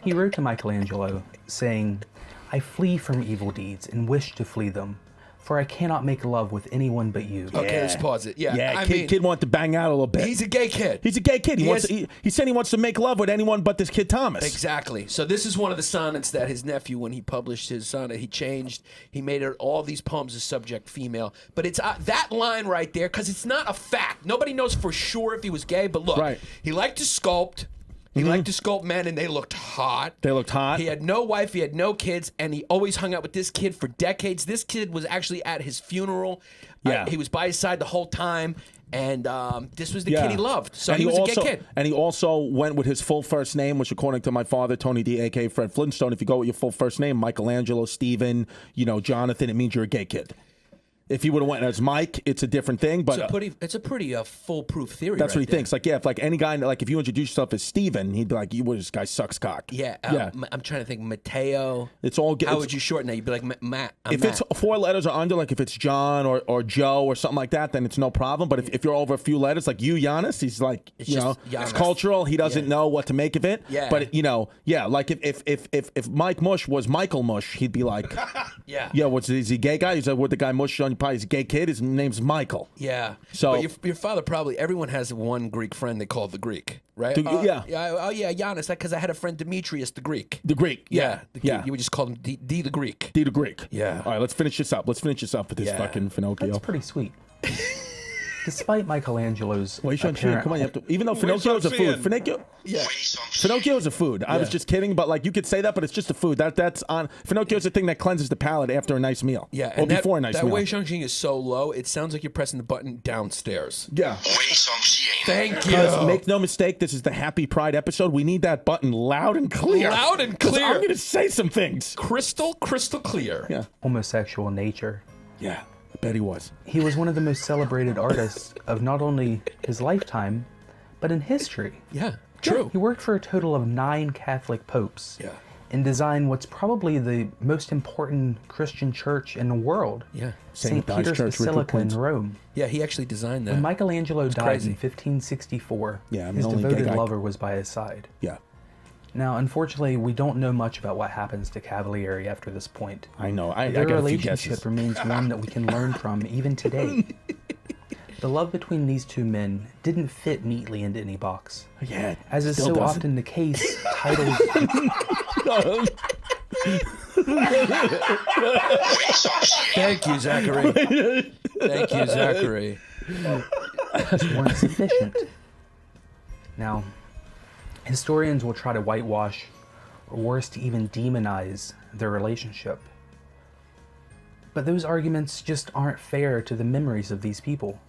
he wrote to Michelangelo, saying, "I flee from evil deeds and wish to flee them, for I cannot make love with anyone but you." Okay, let's pause it. Yeah, Yeah, I kid, mean, kid wants to bang out a little bit. he's a gay kid. He's a gay kid. He wants. has- He said he wants to make love with anyone but this kid Thomas. Exactly. So this is one of the sonnets that his nephew, when he published his sonnet, he changed. He made it, all these poems as subject female. But it's that line right there, because it's not a fact. Nobody knows for sure if he was gay. But look, Right. he liked to sculpt. He liked to sculpt men, and they looked hot. They looked hot. He had no wife. He had no kids, and he always hung out with this kid for decades. This kid was actually at his funeral. Yeah. He was by his side the whole time, and this was the Yeah. kid he loved. So And he was also, a gay kid. And he also went with his full first name, which according to my father, Tony D, a.k.a. Fred Flintstone, if you go with your full first name, Michelangelo, Stephen, Jonathan, it means you're a gay kid. If he would have went as Mike, it's a different thing. But It's a pretty foolproof theory. that's right what he there. thinks. Like, yeah, if like any guy, like if you introduce yourself as Stephen, he'd be like, this guy sucks cock. Yeah, yeah. I'm trying to think. Mateo. It's all. How it's- would you shorten that? You'd be like Matt. If it's 4 letters or under, like if it's John or Joe or something like that, then it's no problem. But if you're over a few letters, like you, Yannis, he's like, It's you just know, Yannis. it's cultural. He doesn't know what to make of it. Yeah. But yeah, like if Mike Mush was Michael Mush, he'd be like, Yeah. yeah, is he a gay guy? He's like, what the guy Mush on? Probably he's a gay kid. His name's Michael. Yeah. So- but your father probably. Everyone has one Greek friend they call the Greek, right? Yeah. Oh yeah, Giannis. Because I had a friend Demetrius the Greek. The Greek. Yeah. Yeah. You would just call him D the Greek. D the Greek. Yeah. All right, let's finish this up. Let's finish this up with this Yeah. fucking Finocchio. That's pretty sweet. Despite Michelangelo's Well, you shouldn't cheat. apparent Come on, you have to. Even though Finocchio is a food, Finocchio is a food. I was just kidding, but like you could say that, but it's just a food. That's on Finocchio is a thing that cleanses the palate after a nice meal. Yeah. or And before a nice that meal. Wei Xiangxing is so low. It sounds like you're pressing the button downstairs. Yeah. Thank Because you. make no mistake, this is the Happy Pride episode. We need that button loud and clear. Loud and 'Cause clear. I'm going to say some things. Crystal clear. Yeah. homosexual nature. Yeah. I bet he was. He was one of the most celebrated artists of not only his lifetime, but in history. Yeah. True. He worked for a total of 9 Catholic popes. Yeah. And designed what's probably the most important Christian church in the world. Yeah. St. Guy's Peter's Church, Richard Basilica in Quince. Rome. Yeah. He actually designed that. When Michelangelo died crazy. in 1564, Yeah, I mean, his only gay devoted guy- lover was by his side. Yeah. Now, unfortunately, we don't know much about what happens to Cavalieri after this point. I know. I Their got a few relationship guesses. remains one that we can learn from even today. The love between these two men didn't fit neatly into any box. Yeah. As is still so doesn't. often the case, titles Thank you, Zachary. Thank you, Zachary. Just weren't sufficient. Now, historians will try to whitewash, or worse, to even demonize their relationship. But those arguments just aren't fair to the memories of these people.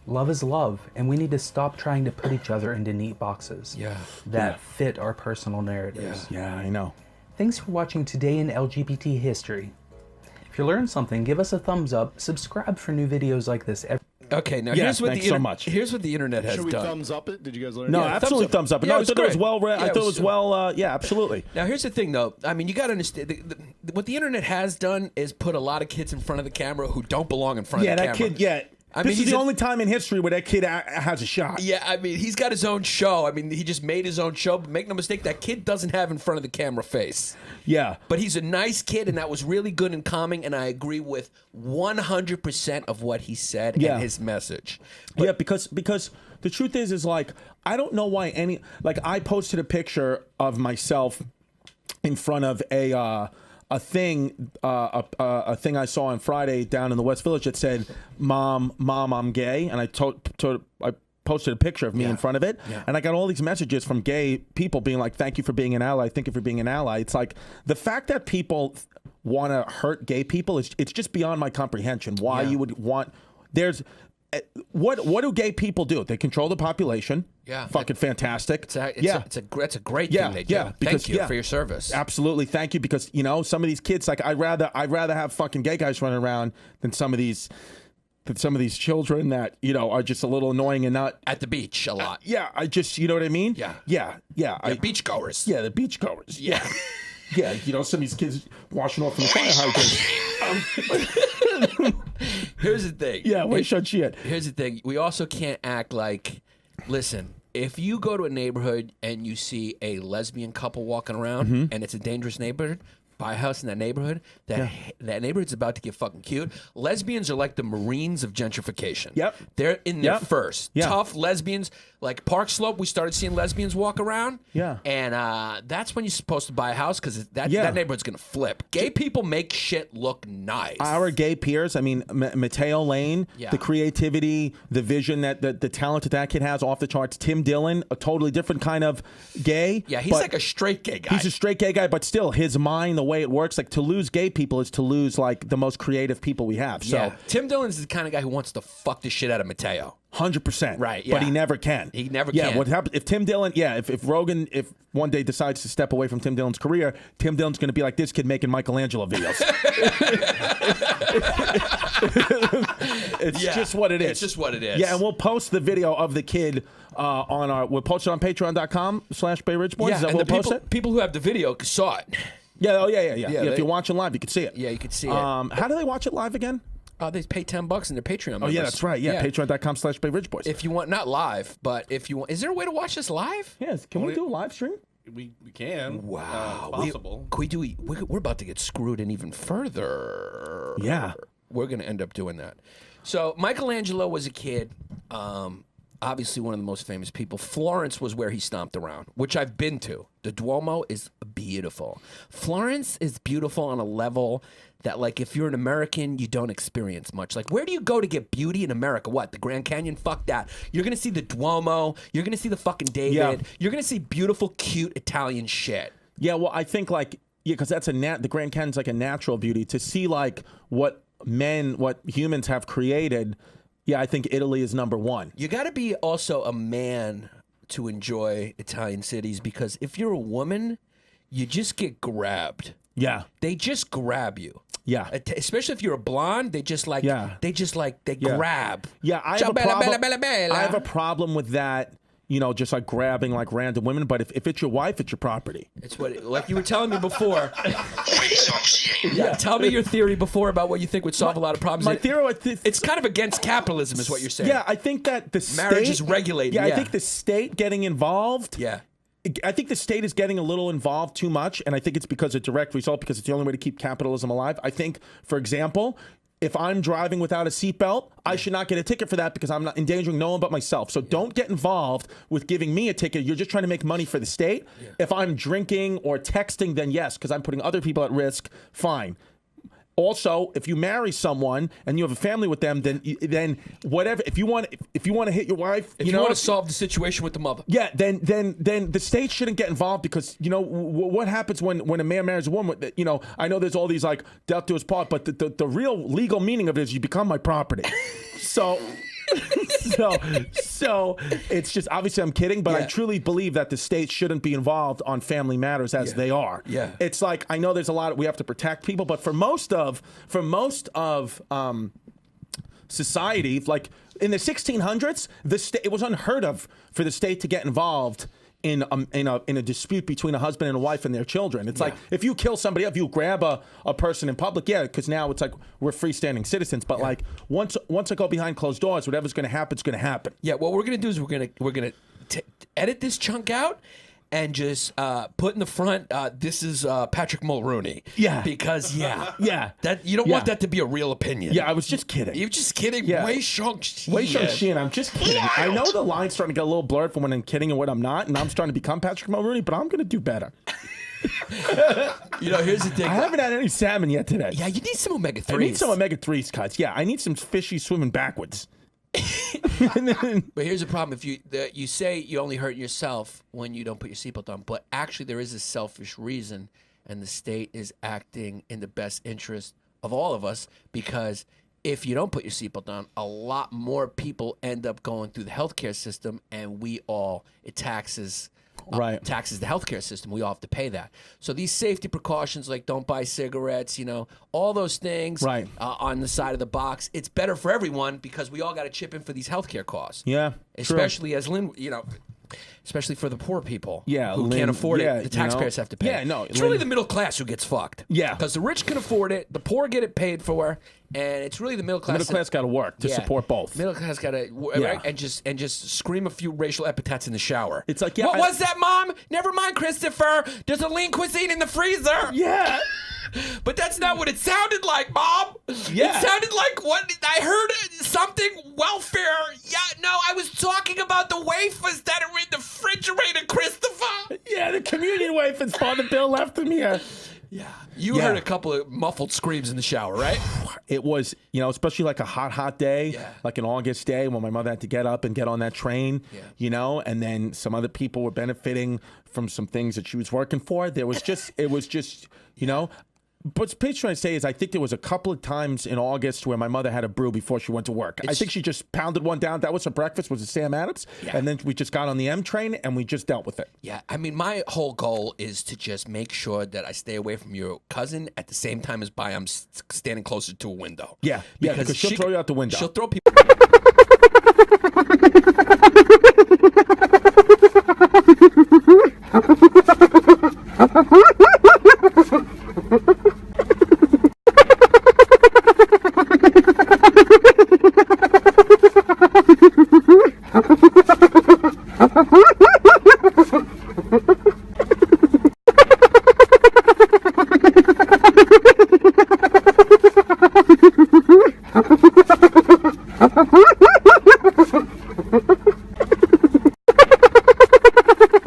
Love is love, and we need to stop trying to put each other into neat boxes that fit our personal narratives. Yeah, I know. Thanks for watching Today in LGBT History. If you learned something, give us a thumbs up, subscribe for new videos like this every Okay, now Yeah, here's what thanks so much. Here's what the internet has Should we done. thumbs up it? Did you guys learn? No, Yeah. absolutely thumbs up. Yeah, No, it I was thought it was great. well read. Yeah, I it thought it was- was well. Yeah, absolutely. Now, here's the thing, though. I mean, you got to understand what the internet has done is put a lot of kids in front of the camera who don't belong in front Yeah, of the that camera. kid. Yeah, I this mean, is he's the a- only time in history where that kid has a shot. Yeah, I mean, he's got his own show. I mean, he just made his own show. But make no mistake, that kid doesn't have in front of the camera face. Yeah. But he's a nice kid, and that was really good and calming. And I agree with 100% of what he said Yeah. and his message. Yeah, because the truth is like I don't know why I posted a picture of myself in front of a thing I saw on Friday down in the West Village that said Mom, I'm gay, and I posted a picture of me in front of it, and I got all these messages from gay people being like, thank you for being an ally, thank you for being an ally. It's like the fact that people want to hurt gay people it's just beyond my comprehension. Why you would want what do gay people do? They control the population. Yeah. Fucking fantastic. It's a great thing they do. Because, Thank you for your service. Absolutely, thank you. Because some of these kids, like I'd rather have fucking gay guys running around than some of these children that are just a little annoying and not At the beach a lot. Yeah, I just you know what I mean. Yeah. Yeah. Beachgoers. Yeah, the beachgoers. Yeah. Yeah, some of these kids washing off from the fire hydrant. Here's the thing. Yeah, wait, shut shit. Here's the thing. We also can't act like, listen, if you go to a neighborhood and you see a lesbian couple walking around and it's a dangerous neighborhood, buy a house in that neighborhood, that neighborhood's about to get fucking cute. Lesbians are like the Marines of gentrification. Yep. They're in there Yep. first. Yeah. Tough lesbians. Like Park Slope, we started seeing lesbians walk around. Yeah. And that's when you're supposed to buy a house because that neighborhood's going to flip. Gay people make shit look nice. Our gay peers, I mean, Mateo Lane, Yeah. the creativity, the vision that the talent that kid has off the charts. Tim Dillon, a totally different kind of gay. Yeah, he's but like a straight gay guy. He's a straight gay guy, but still, his mind, the way it works, like to lose gay people is to lose like the most creative people we have. So, Yeah. Tim Dillon's the kind of guy who wants to fuck the shit out of Mateo. 100%. Right, But yeah. he never can. He never Yeah, can. what happens if Tim Dillon, if Rogan, if one day decides to step away from Tim Dillon's career, Tim Dillon's going to be like this kid making Michelangelo videos. It's just what it is. It's just what it is. Yeah, and we'll post the video of the kid we'll post it on patreon.com/BayRichBoys. Is that and we'll the post it? people who have the video saw it. Yeah, oh yeah. If they- you're watching live, you can see it. Yeah, you can see it. How do they watch it live again? They pay $10 in their Patreon members. Oh yeah, that's right. Yeah, patreon.com/BayRichBoys. If you want, not live, but if you want, is there a way to watch this live? Yes, can we do a live stream? We can. Wow, Possible. Can we do? We're about to get screwed in even further. Yeah. We're going to end up doing that. So Michelangelo was a kid. Obviously, one of the most famous people. Florence was where he stomped around, which I've been to. The Duomo is beautiful. Florence is beautiful on a level that, like, if you're an American, you don't experience much. Like, where do you go to get beauty in America? What, the Grand Canyon? Fuck that. You're going to see the Duomo. You're going to see the fucking David. Yeah. You're going to see beautiful, cute Italian shit. Yeah, well, I think like because that's the Grand Canyon's like a natural beauty to see like what humans have created. Yeah, I think Italy is number one. You got to be also a man to enjoy Italian cities because if you're a woman, you just get grabbed. Yeah, They just grab you. yeah, Especially if you're a blonde, they Yeah. grab. yeah. I have Ciao, a bella, problem. bella, bella, bella. I have a problem with that. Just like grabbing like random women. But if it's your wife, it's your property. It's what, like you were telling me before. Yeah, tell me your theory before about what you think would solve a lot of problems. My theory, It's kind of against capitalism, is what you're saying. yeah, I think that the Marriage state is regulated, Yeah, I yeah. think the state getting involved. Yeah. I think the state is getting a little involved too much, and I think it's because of direct result, because it's the only way to keep capitalism alive. I think, for example, if I'm driving without a seatbelt, I should not get a ticket for that because I'm not endangering no one but myself. So don't get involved with giving me a ticket. You're just trying to make money for the state. Yeah. If I'm drinking or texting, then yes, because I'm putting other people at risk, fine. Also, if you marry someone and you have a family with them, then whatever. If you want to hit your wife, if you want to solve the situation with the mother, yeah, then the state shouldn't get involved because what happens when a man marries a woman. I know there's all these like death to his part, but the real legal meaning of it is you become my property. So it's just obviously I'm kidding, but I truly believe that the state shouldn't be involved on family matters as they are. Yeah, it's like I know there's a lot we have to protect people, but for most of society, like in the 1600s, it was unheard of for the state to get involved in a dispute between a husband and a wife and their children. It's like if you kill somebody, if you grab a person in public, because now it's like we're freestanding citizens. But like once I go behind closed doors, whatever's going to happen is going to happen. Yeah, what we're going to do is we're going to edit this chunk out and just put in the front, this is Patrick Mulrooney. Yeah. Because, that you don't want that to be a real opinion. Yeah, I was just kidding. You're just kidding? Yeah. Wei Shang-Xin. Wei Shang-Xin, I'm just kidding. I know the line's starting to get a little blurred from when I'm kidding and what I'm not, and I'm starting to become Patrick Mulrooney, but I'm going to do better. Here's the thing. I haven't had any salmon yet today. Yeah, you need some omega-3s. I need some omega-3s, cuts. Yeah, I need some fishy swimming backwards. But here's the problem: if you say you only hurt yourself when you don't put your seatbelt on, but actually there is a selfish reason, and the state is acting in the best interest of all of us because if you don't put your seatbelt on, a lot more people end up going through the healthcare system, and it taxes. Taxes the healthcare system. We all have to pay that. So these safety precautions, like don't buy cigarettes, all those things on the side of the box, it's better for everyone because we all got to chip in for these healthcare costs. Yeah, especially as Lynn, especially for the poor people. Yeah, who can't afford it. The taxpayers have to pay. Yeah, no, it's really the middle class who gets fucked. Yeah, because the rich can afford it, the poor get it paid for. And it's really the middle class. Middle class got to work to support both. Middle class got to and just scream a few racial epithets in the shower. It's like, what was that, Mom? Never mind, Christopher. There's a lean cuisine in the freezer. Yeah. But that's not what it sounded like, Mom. Yeah. It sounded like what I heard something welfare. Yeah, no, I was talking about the wafers that are in the refrigerator, Christopher. Yeah, the communion wafers. Father Bill left them here. Yeah. You heard a couple of muffled screams in the shower, right? It was, especially like a hot day, like an August day when my mother had to get up and get on that train, and then some other people were benefiting from some things that she was working for. It was just, What's trying to say is I think there was a couple of times in August where my mother had a brew before she went to work. I think she just pounded one down. That was her breakfast, was a Sam Adams. Yeah. And then we just got on the M train and we just dealt with it. Yeah, I mean, my whole goal is to just make sure that I stay away from your cousin at the same time as I'm standing closer to a window. Yeah, because she'll throw you out the window. She'll throw people...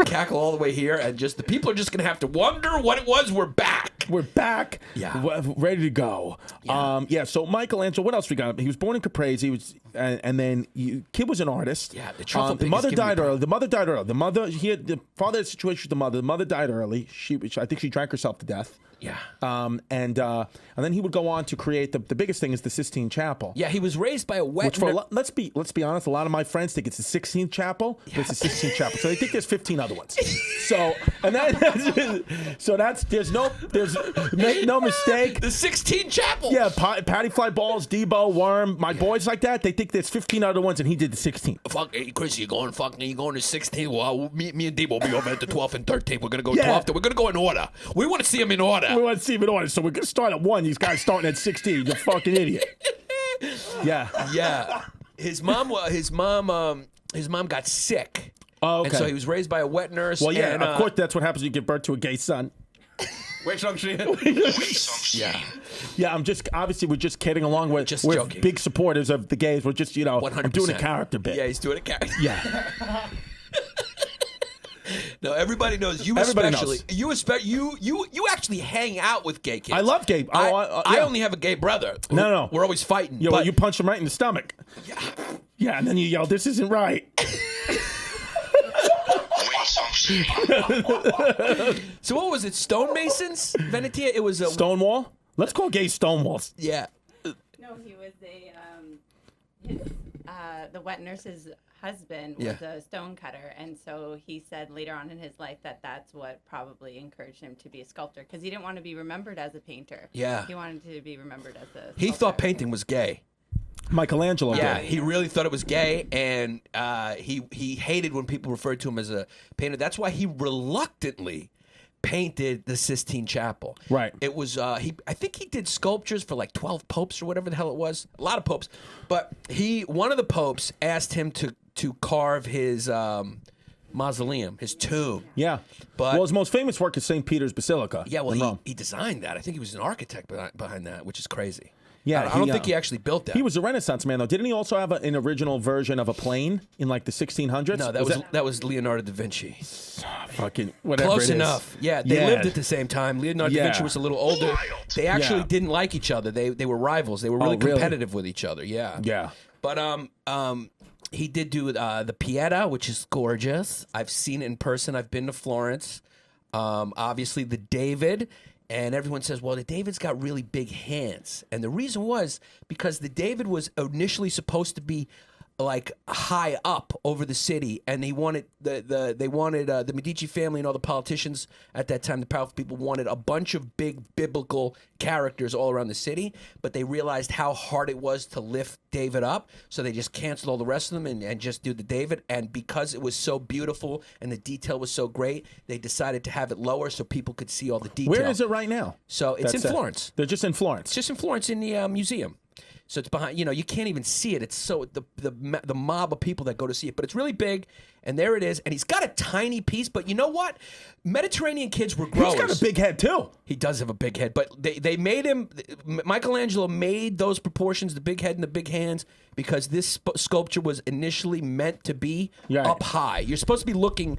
cackle all the way here, and just the people are just gonna have to wonder what it was. We're back. We're back. Yeah, ready to go. Yeah. So Michelangelo, what else we got? He was born in Caprese. He was, and then kid was an artist. Yeah, the truffle the mother died early. The mother died early. The father had a situation with the mother. The mother died early. I think she drank herself to death. Yeah. And then he would go on to create the biggest thing is the Sistine Chapel. Yeah, he was raised by a wet. Let's be honest. A lot of my friends think it's the 16th chapel, but it's the Sistine Chapel. So they think there's 15 other ones. So make no mistake. The 16 chapel. Yeah, Patty Fly Balls, Debo, Worm, my boys like that. They think there's 15 other ones, and he did the 16th. Fuck, hey, Chris, you going to 16? Well, me and Debo will be over at the 12th and 13th. We're gonna go 12th. We're gonna go in order. We want to see him in order. We want to see him in order, so we're going to start at 1. These guys starting at 16. You're a fucking idiot. Yeah. Yeah. His mom got sick. Oh, okay. And so he was raised by a wet nurse. Well, yeah, and, of course that's what happens when you give birth to a gay son. Yeah. Yeah, obviously we're just kidding along with Just we're joking. big supporters of the gays. We're just, 100%. I'm doing a character bit. Yeah, he's doing a character. Yeah. No, everybody knows you. Everybody especially knows. you actually hang out with gay kids. I love gay. I yeah. only have a gay brother. No. We're always fighting. Yeah, well, but you punch him right in the stomach. Yeah, and then you yell, "This isn't right." so what was it? Stonemasons? Venetia? It was a Stonewall? Let's call gays Stonewalls. Yeah. No, he was the wet nurse's husband Yeah. was a stone cutter, and so he said later on in his life that's what probably encouraged him to be a sculptor, because he didn't want to be remembered as a painter. Yeah. He wanted to be remembered as a sculptor. He thought painting was gay. Michelangelo. Yeah, did. he really thought it was gay, and he hated when people referred to him as a painter. That's why he reluctantly painted the Sistine Chapel. Right. It was I think he did sculptures for like 12 popes or whatever the hell it was. A lot of popes. But one of the popes asked him to carve his mausoleum, his tomb. Yeah. But well, his most famous work is St. Peter's Basilica. yeah, in well Rome. he designed that. I think he was an architect behind that, which is crazy. Yeah, I don't he, think he actually built that. He was a Renaissance man, though. Didn't he also have an original version of a plane in like the 1600s? No, that was Leonardo da Vinci. fucking whatever. Close it is. enough. Yeah, they lived at the same time. Leonardo da Vinci was a little older. They actually didn't like each other. They were rivals. They were really competitive with each other. Yeah. Yeah. But he did do the Pieta, which is gorgeous. I've seen it in person. I've been to Florence. Obviously the David. And everyone says, well, the David's got really big hands. And the reason was because the David was initially supposed to be like high up over the city, and they wanted the Medici family and all the politicians at that time, the powerful people, wanted a bunch of big biblical characters all around the city, but they realized how hard it was to lift David up, so they just canceled all the rest of them and just do the David. And because it was so beautiful and the detail was so great, they decided to have it lower so people could see all the detail. Where is it right now? So it's That's in it. Florence. They're just in Florence. It's just in Florence in the museum. So it's behind, you can't even see it. It's so the mob of people that go to see it, but it's really big, and there it is. And he's got a tiny piece, but you know what? Mediterranean kids were growers. He's got a big head too. He does have a big head, but they made him. Michelangelo made those proportions, the big head and the big hands, because this sculpture was initially meant to be up high. You're supposed to be looking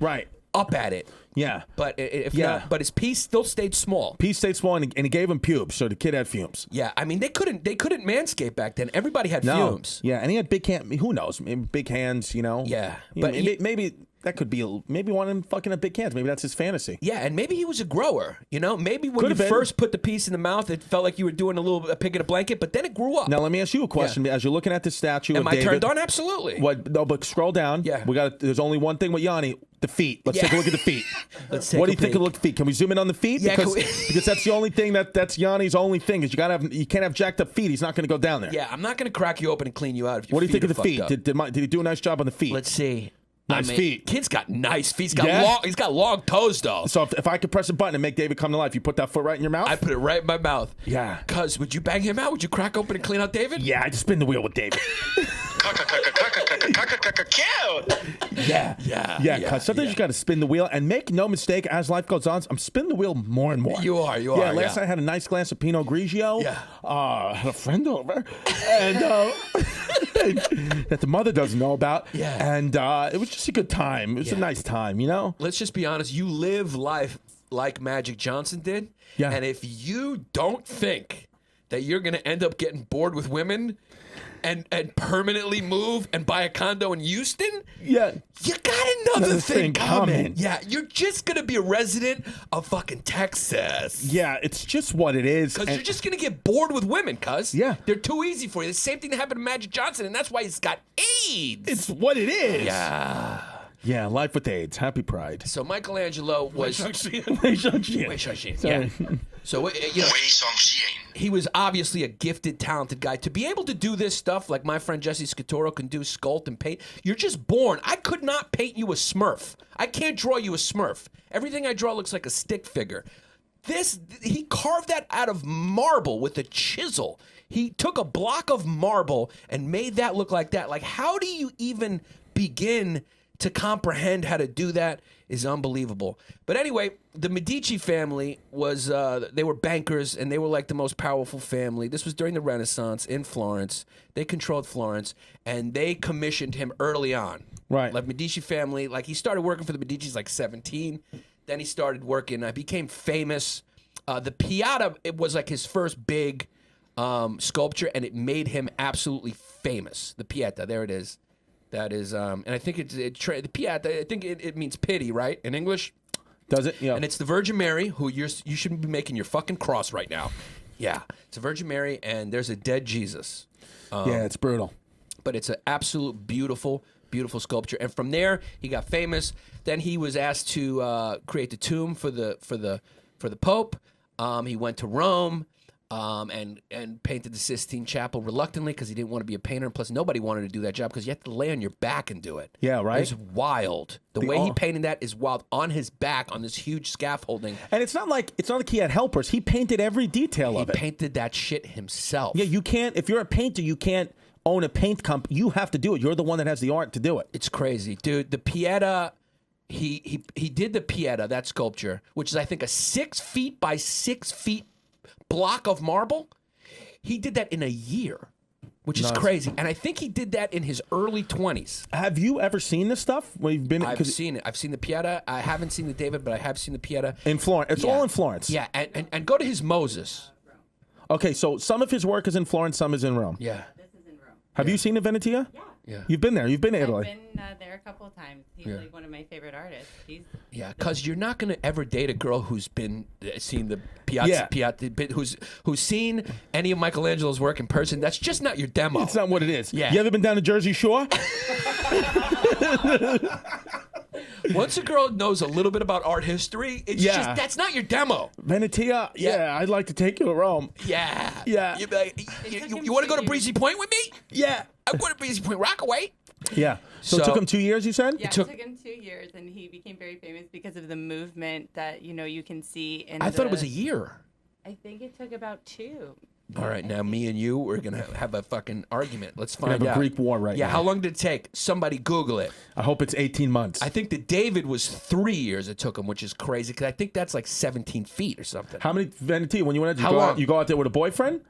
up at it. Yeah. But but his piece still stayed small. Piece stayed small, and he gave him pubes, so the kid had fumes. Yeah, I mean they couldn't manscape back then. Everybody had fumes. Yeah, and he had big hands. Who knows? Maybe big hands, Yeah, but but maybe that could be. Maybe one of them fucking had big hands. Maybe that's his fantasy. Yeah, and maybe he was a grower. Maybe when Could've you been. first put the piece in the mouth, it felt like you were doing a pig in a blanket, but then it grew up. Now let me ask you a question. As you're looking at this statue Am of I David, turned on? Absolutely. What? No, but scroll down. Yeah. There's only one thing with Yanni. The feet. Let's take a look at the feet. Let's take What do a you think peek. of the feet? Can we zoom in on the feet? Yeah, because, can we- because that's the only thing that's Yanni's only thing is you can't have jacked up feet. He's not going to go down there. Yeah, I'm not going to crack you open and clean you out if your What do you feet think of are the feet? fucked up. Did he do a nice job on the feet? Let's see. Nice feet. Kid's got nice feet. He's got long toes though. So if I could press a button and make David come to life, you put that foot right in your mouth? I put it right in my mouth. Yeah. Cuz would you bang him out? Would you crack open and clean out David? Yeah, I just spin the wheel with David. Yeah. Yeah, because sometimes you got to spin the wheel, and make no mistake, as life goes on, I'm spinning the wheel more and more. You are. Yeah, last night I had a nice glass of Pinot Grigio. Yeah. I had a friend over, and that the mother doesn't know about. Yeah. And it was just a good time. It was a nice time, Let's just be honest. You live life like Magic Johnson did. Yeah. And if you don't think that you're going to end up getting bored with women and permanently move and buy a condo in Houston, Yeah. you got another thing coming. coming. Yeah, you're just going to be a resident of fucking Texas. Yeah, it's just what it is. Because and- you're just going to get bored with women, cuz. Yeah. They're too easy for you. The same thing that happened to Magic Johnson, and that's why he's got AIDS. It's what it is. Yeah. Yeah, life with AIDS. Happy Pride. So Michelangelo was... Wei Shang-Chi. Yeah. So, he was obviously a gifted, talented guy. To be able to do this stuff like my friend Jesse Scatoro can do, sculpt and paint, you're just born. I could not paint you a Smurf. I can't draw you a Smurf. Everything I draw looks like a stick figure. He carved that out of marble with a chisel. He took a block of marble and made that look like that. Like, how do you even begin to comprehend how to do that is unbelievable. But anyway, the Medici family was, they were bankers, and they were like the most powerful family. This was during the Renaissance in Florence. They controlled Florence, and they commissioned him early on. Right. Like Medici family, like he started working for the Medicis like 17. Then he started working, became famous. The Pieta, it was like his first big sculpture, and it made him absolutely famous. The Pieta, there it is. That is, and I think the Pieta, I think it means pity, right, in English? Does it? Yeah. And it's the Virgin Mary, who you shouldn't be making your fucking cross right now. Yeah, it's a Virgin Mary, and there's a dead Jesus. Yeah, it's brutal. But it's an absolute beautiful sculpture. And from there, he got famous. Then he was asked to create the tomb for the Pope. He went to Rome. And painted the Sistine Chapel reluctantly because he didn't want to be a painter. And plus, nobody wanted to do that job because you have to lay on your back and do it. Yeah, right? It's wild. The way he painted that is wild. On his back, on this huge scaffolding. And it's not like he had helpers. He painted every detail of it. He painted that shit himself. Yeah, you can't. If you're a painter, you can't own a paint company. You have to do it. You're the one that has the art to do it. It's crazy, dude. The Pieta. He did the Pieta, that sculpture, which is I think a 6 feet by 6 feet block of marble. He did that in a year, which is crazy. And I think he did that in his early 20s. Have you ever seen this stuff? I've seen it. I've seen the Pieta. I haven't seen the David, but I have seen the Pieta. In Florence. It's all in Florence. Yeah, and go to his Moses. Okay, so some of his work is in Florence, some is in Rome. Yeah. This is in Rome. Have you seen the Venetia? Yeah. Yeah. You've been there. You've been to Italy. I've been there a couple of times. He's like one of my favorite artists. Yeah, because you're not going to ever date a girl who's been seen the Piazza, who's seen any of Michelangelo's work in person. That's just not your demo. It's not what it is. Yeah. You ever been down to Jersey Shore? Once a girl knows a little bit about art history, it's just that's not your demo. Venetia? Yeah, I'd like to take you to Rome. Yeah. Yeah. You'd be like, you want to go to Breezy Point with me? Yeah. I'm going to Breezy Point Rockaway. Yeah. So it took him 2 years, you said? Yeah, it took him 2 years, and he became very famous because of the movement that, you can see in I thought it was a year. I think it took about 2. All right, now me and you, we're going to have a fucking argument. Let's find out. We have a Greek war right now. Yeah, how long did it take? Somebody Google it. I hope it's 18 months. I think that David was 3 years it took him, which is crazy, because I think that's like 17 feet or something. How many Venetia? When you went out, How long? You go out there with a boyfriend?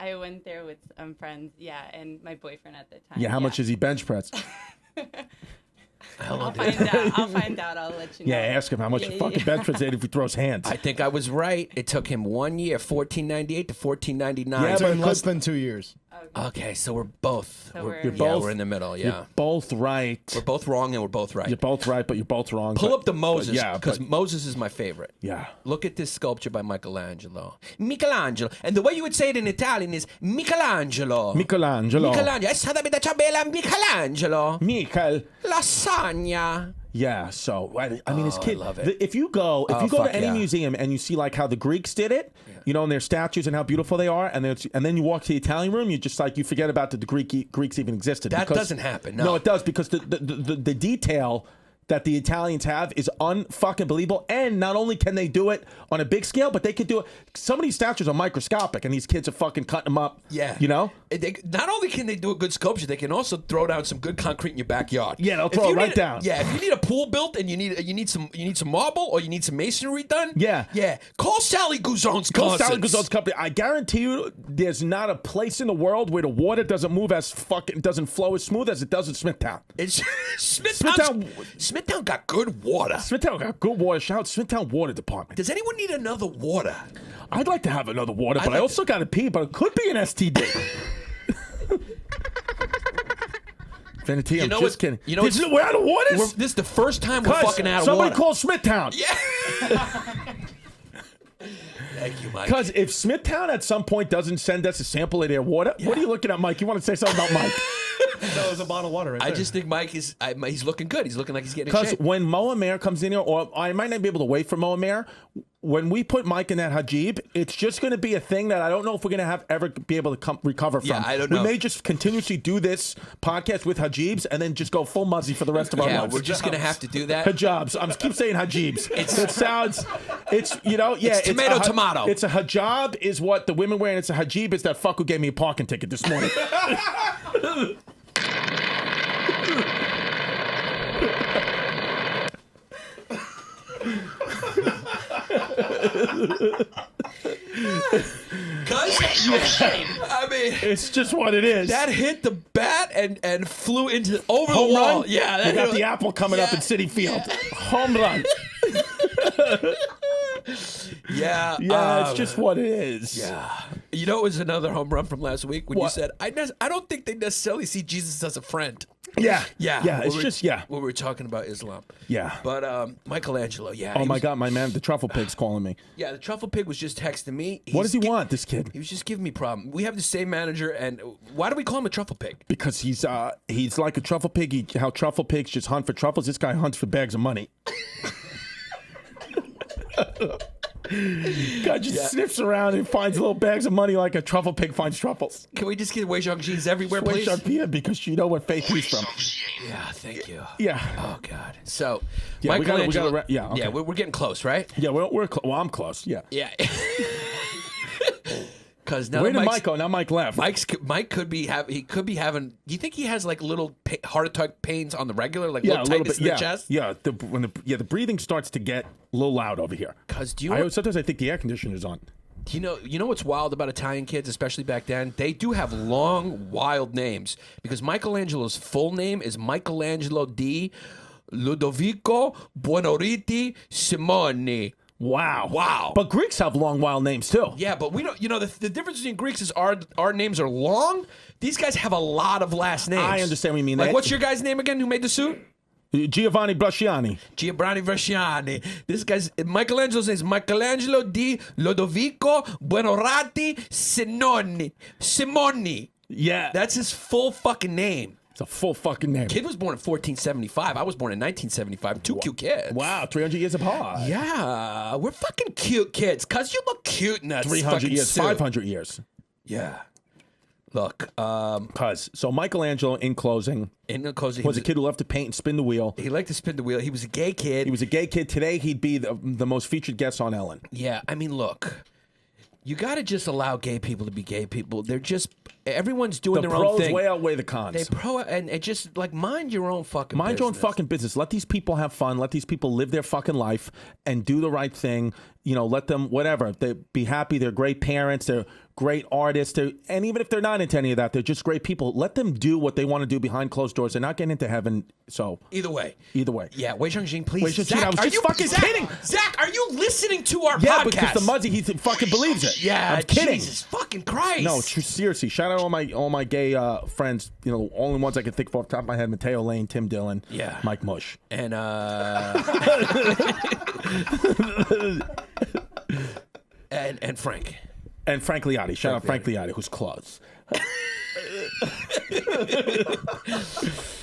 I went there with some friends, and my boyfriend at the time. Yeah, how much is he bench press? I'll find out. I'll find out. I'll let you know. Yeah, ask him how much fucking bench press if he throws hands. I think I was right. It took him 1 year, 1498 to 1499. Yeah, It's but in less than 2 years. Okay, so we're both. So we're, we're- yeah, both- we're in the middle. Yeah, You're both right. we're both wrong and we're both right. You're both right, but you're both wrong. Pull but- up the Moses, but because but- Moses is my favorite. Yeah. Look at this sculpture by Michelangelo. Michelangelo, and the way you would say it in Italian is Michelangelo. Michelangelo. Michelangelo. È stata vita ciabella Michelangelo. Michel. Lasagna. Yeah, so I mean, his kid. I love it. If you go fuck to any yeah. museum and you see like how the Greeks did it, and their statues and how beautiful they are, and then you walk to the Italian room, you just like you forget about the Greeks even existed. That because- doesn't happen. No, it does because the detail that the Italians have is unfucking believable. And not only can they do it on a big scale, but they could do it. Some of these statues are microscopic, and these kids are fucking cutting them up. Yeah. Not only can they do a good sculpture, they can also throw down some good concrete in your backyard. Yeah, they'll If throw you it right need- down. Yeah, if you need a pool built and you need some marble or you need some masonry done. Yeah. Yeah. Call Sally Guzon's Go Cousins. Sally Guzzo's company. I guarantee you, there's not a place in the world where the water doesn't move doesn't flow as smooth as it does in Smithtown. It's Smithtown got good water. Smithtown got good water. Shout out Smithtown Water Department. Does anyone need another water? I'd like to have another water, but I like also got to pee, but it could be an STD. Venetia, I'm just kidding. We're out of waters? This is the first time we're Cuz fucking out of somebody water. call Smithtown. Yeah. Thank you, Mike. Because if Smithtown at some point doesn't send us a sample of their water, what are you looking at, Mike? You want to say something about Mike? That was a bottle of water right I there. just think Mike he's looking good. He's looking like he's getting in Because shape. when Moa Mayer comes in here, or I might not be able to wait for Moa Mayer, when we put Mike in that hajib, it's just going to be a thing that I don't know if we're going to ever be able to recover from. Yeah, I don't know. We may just continuously do this podcast with hajibs and then just go full muzzy for the rest of our lives. We're just gonna have to do that. Hijabs. I keep saying hajibs. It's tomato. It's a hijab is what the women wear, and it's a hajib is that fuck who gave me a parking ticket this morning. I mean, It's just what it is. that hit the bat and flew into over Home the wall. run? Yeah, They got the apple coming up in City Field. Home run. Yeah, Yeah, it's just what it is. Yeah. You know, it was another home run from last week when you What? said, I don't think they necessarily see Jesus as a friend. Yeah. Yeah. Yeah, it's when just, when we were talking about Islam. Yeah. But Michelangelo, yeah. Oh, he my was- God, my man, the truffle pig's calling me. Yeah, the truffle pig was just texting me. What does he He's want, this kid? He was just giving me problem. We have the same manager, and why do we call him a truffle pig? Because he's like a truffle pig. How truffle pigs just hunt for truffles. This guy hunts for bags of money. Guy just sniffs around and finds little bags of money like a truffle pig finds truffles. Can we just get Wei Xiangxin's everywhere, please? Because you know what faith he's from. Yeah, thank you. Yeah. Oh God. So, Yeah, we gotta Michelangelo. yeah, okay. Yeah, we're getting close, right? Yeah, well, I'm close. Yeah. Yeah. Because now Where that did Mike's- Mike go? Now Mike left. Mike could be having. Do you think he has like little heart attack pains on the regular, like yeah, little a little tightness bit. in Yeah, the chest? yeah. The breathing starts to get a little loud over here. Because Sometimes I think the air conditioner's on. you know what's wild about Italian kids, especially back then? They do have long, wild names. Because Michelangelo's full name is Michelangelo di Ludovico Buonoriti Simoni. Wow. But Greeks have long, wild names too. Yeah, but we don't. You know, the difference between Greeks is our names are long. These guys have a lot of last names. I understand what you mean. Like, what's your guy's name again? Who made the suit? Giovanni Brasciani. Giovanni Verciani. This guy's Michelangelo's name is Michelangelo di Lodovico Buonorati Simoni. Yeah. That's his full fucking name. It's a full fucking name. Kid was born in 1475. I was born in 1975. Two cute kids. Wow, 300 years apart. Yeah, we're fucking cute kids. Cause you look cute in that 300 fucking years, suit. 500 years. Yeah. Look, So Michelangelo, in closing, in the closing, was a kid who loved to paint and spin the wheel. He liked to spin the wheel. He was a gay kid. He was a gay kid. Today, he'd be the most featured guest on Ellen. Yeah, I mean, look, you got to just allow gay people to be gay people. They're just everyone's doing The their own pros thing. way outweigh the cons. They and just like mind your own fucking Mind your own business. fucking business. Let these people have fun. Let these people live their fucking life and do the right thing. You know, let them, whatever. They be happy. They're great parents. They're great artists. And even if they're not into any of that, they're just great people. Let them do what they want to do behind closed doors. They're not getting into heaven. So Either way. Yeah, Wei Xiangxin, please. Wei Xiangxin, Zach, I was are just you fucking kidding. Zach, are you listening to our Yeah, podcast? because the Muzzy, he fucking believes it. Yeah, I'm kidding. Jesus fucking Christ. No, seriously. Shout out all my gay friends. You know, only ones I can think of off the top of my head: Mateo Lane, Tim Dillon, Yeah. Mike Mush, And and Frank. and Frank Liotti. Shout out Frank Frank Liotti, who's close.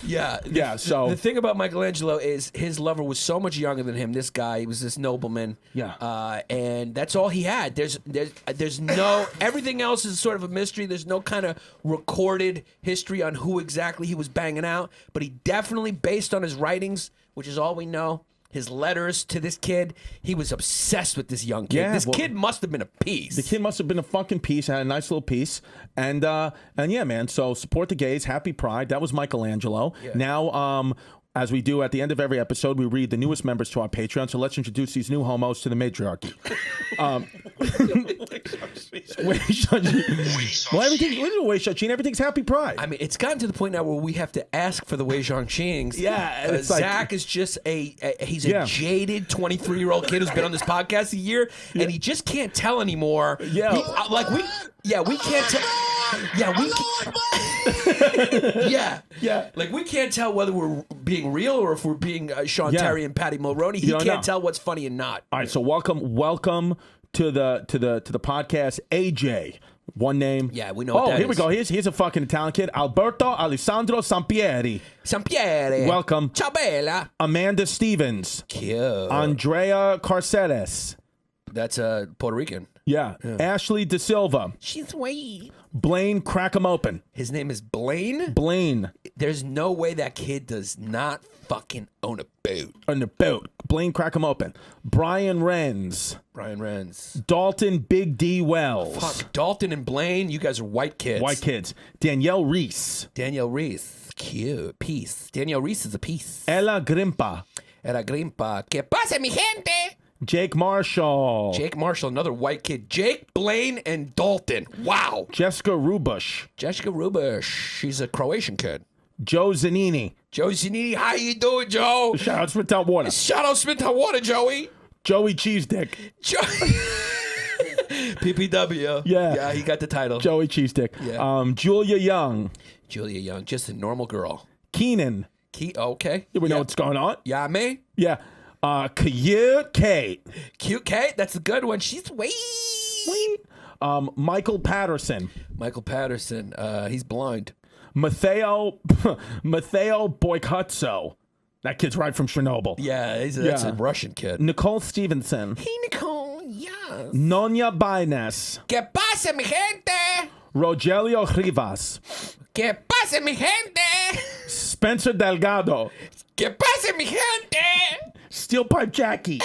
Yeah. Yeah. So The thing about Michelangelo is his lover was so much younger than him. This guy, he was this nobleman. Yeah. And that's all he had. There's no everything else is sort of a mystery. There's no kind of recorded history on who exactly he was banging out. But he definitely, based on his writings, which is all we know, his letters to this kid, he was obsessed with this young kid. Yeah, This well, kid must have been a piece. the kid must have been a fucking piece. Had a nice little piece, and yeah, man. So support the gays. Happy Pride. That was Michelangelo. Yeah. Now, as we do at the end of every episode, we read the newest members to our Patreon. So let's introduce these new homos to the matriarchy. Well, everything's Happy Pride. I mean, it's gotten to the point now where we have to ask for the Wei Xiangxings. Yeah, it's like- Zach is just he's a Yeah. jaded 23-year-old kid who's been on this podcast a year, and he just can't tell anymore. Yeah. We can't tell. Yeah. Like we can't tell whether we're being real or if we're being Sean Yeah. Terry and Patty Mulroney. He You don't can't know. tell what's funny and not. All right, so welcome to the podcast, AJ. One name. Yeah, we know what that here we is. go. Here's a fucking Italian kid, Alberto Alessandro Sampieri. Sampieri. Welcome. Ciao bella. Amanda Stevens. Cute. Andrea Carceres. That's Puerto Rican. Yeah. Ashley De Silva. She's sweet. Blaine Crack 'em Open. His name is Blaine. Blaine. There's no way that kid does not fucking own a boat. On the boat. Blaine Crack 'em Open. Brian Renz. Brian Renz. Dalton Big D Wells. Fuck, Dalton and Blaine, you guys are white kids. White kids. Danielle Reese. Danielle Reese. Cute. Peace. Danielle Reese is a piece. Ella Grimpa. Era Grimpa. ¿Qué pasa, mi gente? Jake Marshall. Jake Marshall, another white kid. Jake, Blaine, and Dalton. Wow. Jessica Rubush. Jessica Rubish. She's a Croatian kid. Joe Zanini. Joe Zanini, how you doing, Joe? Shout out Smithtown Water. Shout out Smithtown Water, Joey. Joey Cheese Dick. PPW. Yeah. Yeah, he got the title. Joey Cheese Dick. Yeah. Julia Young. Julia Young, just a normal girl. Keenan. Okay. We know what's going on. Yeah, me. Yeah. Cute Kate. Cute Kate, that's a good one. She's sweet. Michael Patterson. Michael Patterson, he's blind. Matteo Boykutso. That kid's right from Chernobyl. Yeah, that's a Russian kid. Nicole Stevenson. Hey, Nicole, yes. Nonya Baines. ¿Qué pasa, mi gente? Rogelio Rivas. ¿Qué pasa, mi gente? Spencer Delgado. ¿Qué pasa, mi gente? Steel Pipe Jackie.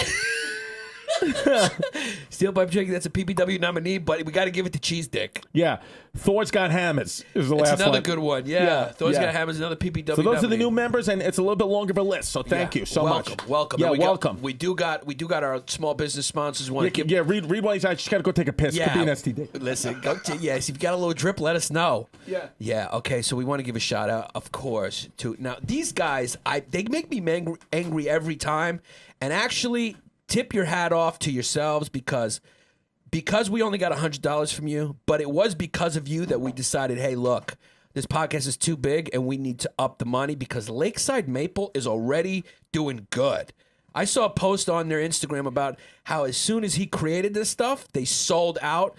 Steel Pipe Jackie, that's a PPW nominee, but we got to give it to Cheese Dick. Yeah. Thor's Got Hammers is the That's last another one. good one. Yeah. Thor's yeah. Got Hammers, another PPW So those are the nominee. new members, and it's a little bit longer of a list. So thank you so much. Welcome. Yeah, And welcome. We do got our small business sponsors. Want to give. Yeah, read one of these. I just got to go take a piss. Could be an STD. Listen, if you've got a little drip, let us know. Yeah. Yeah. Okay. So we want to give a shout out, of course, to now these guys. They make me angry every time, and actually tip your hat off to yourselves because we only got $100 from you, but it was because of you that we decided, hey, look, this podcast is too big and we need to up the money because Lakeside Maple is already doing good. I saw a post on their Instagram about how as soon as he created this stuff, they sold out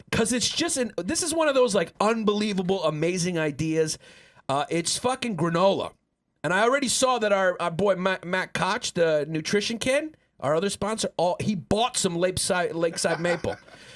because it's just this is one of those like unbelievable, amazing ideas. It's fucking granola. And I already saw that our boy Matt Koch, the nutrition kid, our other sponsor, he bought some Lakeside Maple.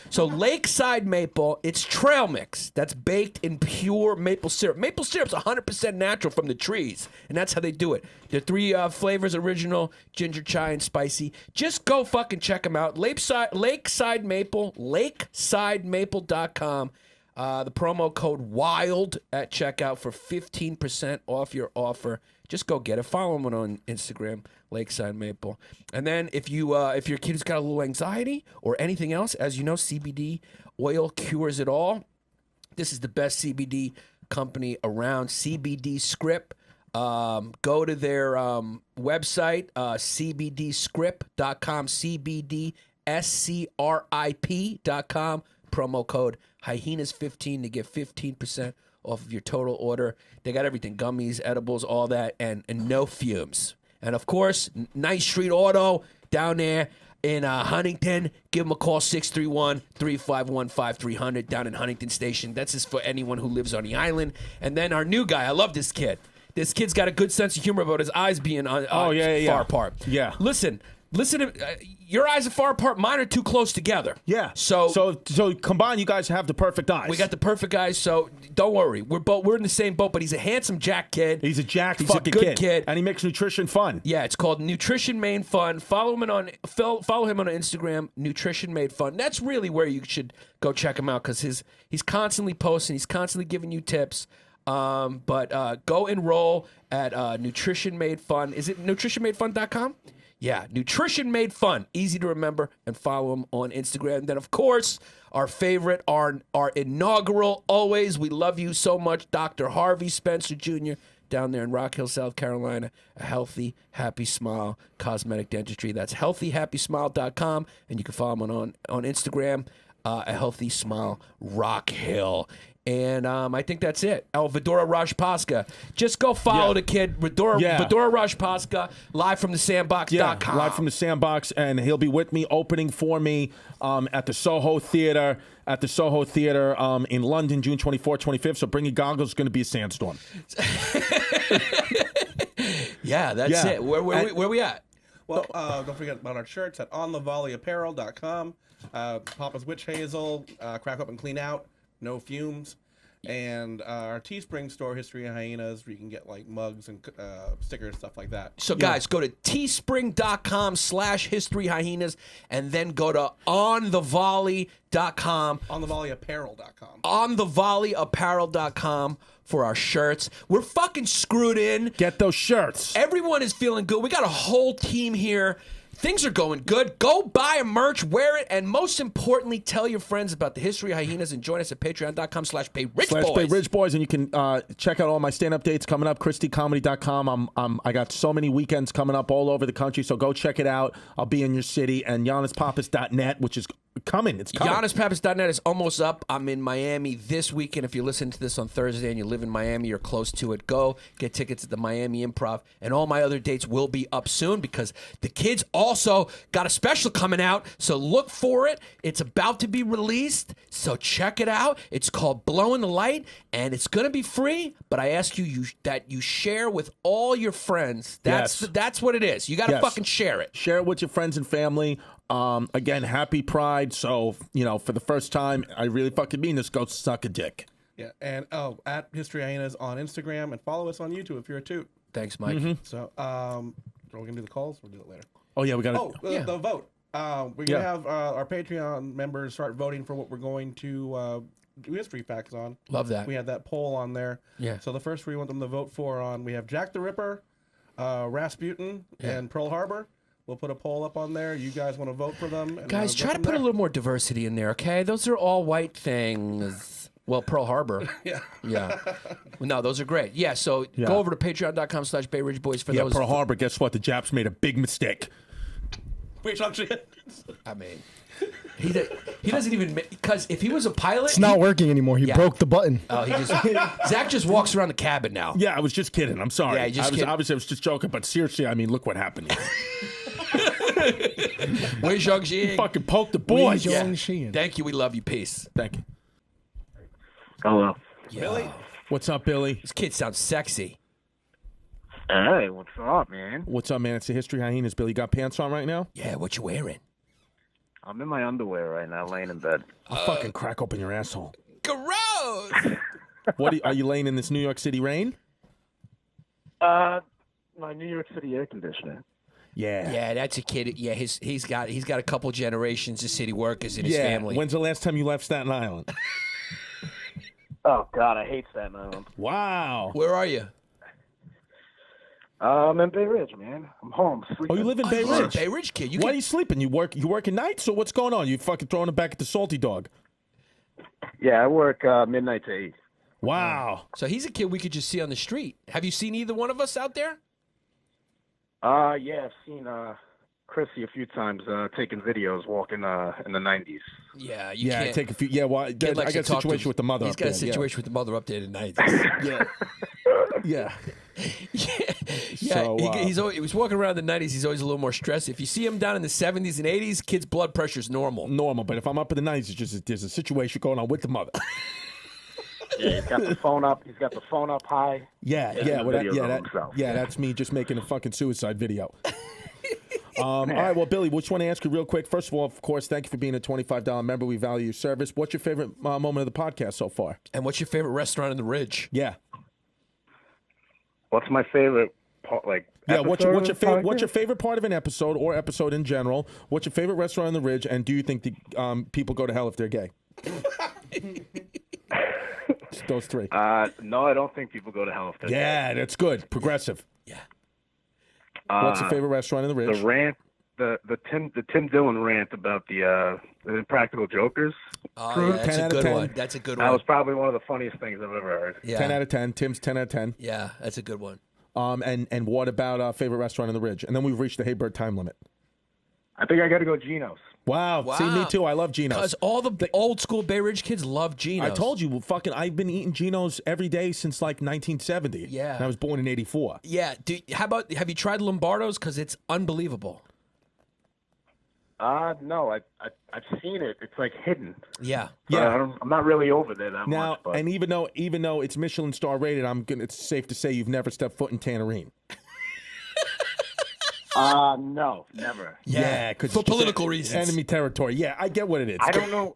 So Lakeside Maple, it's trail mix that's baked in pure maple syrup. Maple syrup's 100% natural from the trees, and that's how they do it. The three flavors: original, ginger, chai, and spicy. Just go fucking check them out. Lakeside Maple, lakesidemaple.com. The promo code WILD at checkout for 15% off your offer. Just go get it. Follow them on Instagram, Lakeside Maple. And then if your kid has got a little anxiety or anything else, as you know, CBD oil cures it all. This is the best CBD company around, CBD Script. Go to their website, cbdscript.com, cbdscrip.com. Promo code Hyenas15 to get 15% off of your total order. They got everything, gummies, edibles, all that, and no fumes. And of course, Ninth Street Auto down there in Huntington. Give them a call, 631-351-5300 down in Huntington Station. That's just for anyone who lives on the island. And then our new guy, I love this kid. This kid's got a good sense of humor about his eyes being far apart. Yeah. Listen to your eyes are far apart. Mine are too close together. Yeah. So combined, you guys have the perfect eyes. we got the perfect eyes. So don't worry. We're in the same boat. But he's a handsome Jack kid. He's a Jack He's fucking a good kid. and he makes nutrition fun. Yeah, it's called Nutrition Made Fun. Follow him on Instagram, Nutrition Made Fun. That's really where you should go check him out because he's constantly posting. He's constantly giving you tips. But go enroll at Nutrition Made Fun. Is it nutritionmadefun.com? Yeah, Nutrition Made Fun. Easy to remember, and follow him on Instagram. And then, of course, our favorite, our inaugural, always, we love you so much, Dr. Harvey Spencer Jr., down there in Rock Hill, South Carolina. A healthy, happy smile, cosmetic dentistry. That's healthyhappysmile.com, and you can follow him on Instagram, A Healthy Smile Rock Hill. And I think that's it. Vidora Rajpaska. Just go follow the kid, Vidora Rajpaska, live from the sandbox.com. Live from the Sandbox, and he'll be with me, opening for me at the Soho Theater. In London, June 24th, 25th. So bring your goggles. It's going to be a sandstorm. Yeah, that's it. Where we at? Well, don't forget about our shirts at onthevolleyapparel.com. Papa's Witch Hazel, Crack Up and Clean Out, no fumes. And our Teespring store, History of Hyenas, where you can get like mugs and stickers, stuff like that. So guys, go to teespring.com/historyhyenas and then go to onthevolley.com. OnTheVolleyApparel.com. OnTheVolleyApparel.com for our shirts. We're fucking screwed in. Get those shirts. Everyone is feeling good. We got a whole team here. Things are going good. Go buy a merch, wear it, and most importantly, tell your friends about the History of Hyenas and join us at patreon.com/PayRichBoys. /PayRichBoys, and you can check out all my stand-up dates coming up, ChristyComedy.com. I got so many weekends coming up all over the country, so go check it out. I'll be in your city, and YannisPappas.net, which is coming. It's coming. YannisPappas.net is almost up. I'm in Miami this weekend. If you listen to this on Thursday and you live in Miami or close to it, go get tickets at the Miami Improv. And all my other dates will be up soon because the kids also got a special coming out. So look for it. It's about to be released. So check it out. It's called Blowing the Light, and it's going to be free. But I ask you that you share with all your friends. That's what it is. You got to fucking share it. Share it with your friends and family. Again, happy Pride. So, for the first time, I really fucking mean this. Go suck a dick. Yeah, and at History Hyenas on Instagram, and follow us on YouTube if you're a toot. Thanks, Mike. So, are we gonna do the calls? We'll do it later. Oh yeah, we got the vote. We're gonna have our Patreon members start voting for what we're going to do history facts on. Love that. We had that poll on there. Yeah. So the first we want them to vote for we have Jack the Ripper, Rasputin, and Pearl Harbor. We'll put a poll up on there. You guys want to vote for them? And, guys, try to put a little more diversity in there, okay? Those are all white things. Well, Pearl Harbor. Yeah. No, those are great. Yeah, so go over to patreon.com/BayRidgeBoys for those. Pearl Harbor, guess what? The Japs made a big mistake. Wait, actually. I mean, he doesn't even, because if he was a pilot. It's not working anymore. He broke the button. Oh, Zach just walks around the cabin now. Yeah, I was just kidding. I'm sorry. Yeah, obviously I was just joking, but seriously, I mean, look what happened here. Wei Zhongxing. Fucking poke the boys. Thank you. We love you. Peace. Thank you. Hello. Billy. What's up, Billy? This kid sounds sexy. Hey, what's up, man? What's up, man? It's the History Hyenas. Billy, you got pants on right now? Yeah, what you wearing? I'm in my underwear right now, laying in bed. I'll fucking crack open your asshole. Gross. Are you laying in this New York City rain? My New York City air conditioner. Yeah, that's a kid. Yeah, he's got a couple generations of city workers in his family. When's the last time you left Staten Island? Oh God, I hate Staten Island. Wow. Where are you? I'm in Bay Ridge, man. I'm home sleeping. Oh, you live in Bay Ridge? Bay Ridge kid. Why are you sleeping? You working nights, or what's going on? You fucking throwing it back at the Salty Dog? Yeah, I work midnight to 8. Wow. So he's a kid we could just see on the street. Have you seen either one of us out there? Yeah, I've seen Chrissy a few times taking videos walking in the 90s. Yeah, I take a few. Yeah, well, I got a situation with the mother. He's got a situation with the mother up there tonight. Yeah. So, he was walking around in the 90s. He's always a little more stressed. If you see him down in the 70s and 80s, kid's blood pressure's normal. But if I'm up in the 90s, it's just there's a situation going on with the mother. Yeah, he's got the phone up. He's got the phone up high. That's me just making a fucking suicide video. All right, well, Billy, we just want to ask you real quick. First of all, of course, thank you for being a $25 member. We value your service. What's your favorite moment of the podcast so far? And what's your favorite restaurant in the Ridge? Yeah. What's my favorite part? What's your favorite part of an episode or episode in general? What's your favorite restaurant in the Ridge? And do you think the people go to hell if they're gay? Those three. No, I don't think people go to hell if they're gay. That's good. Progressive. Yeah. What's your favorite restaurant in the Ridge? The rant, the Tim Dillon rant about the Impractical Jokers. Oh, yeah, that's a good one. That's a good one. That was probably one of the funniest things I've ever heard. Yeah. 10 out of 10. Tim's 10 out of 10. Yeah, that's a good one. And what about favorite restaurant in the Ridge? And then we've reached the Hey Bird time limit. I think I got to go Geno's. Wow. See, me too. I love Geno's. Because all the old school Bay Ridge kids love Geno's. I told you, I've been eating Geno's every day since like 1970. Yeah. And I was born in 84. Yeah. Have you tried Lombardo's? Because it's unbelievable. No, I've seen it. It's like hidden. Yeah. I'm not really over there that much. But... And even though it's Michelin star rated, it's safe to say you've never stepped foot in Tannerine. No, never. Yeah, because for political reasons. Enemy territory. Yeah, I get what it is. I don't know,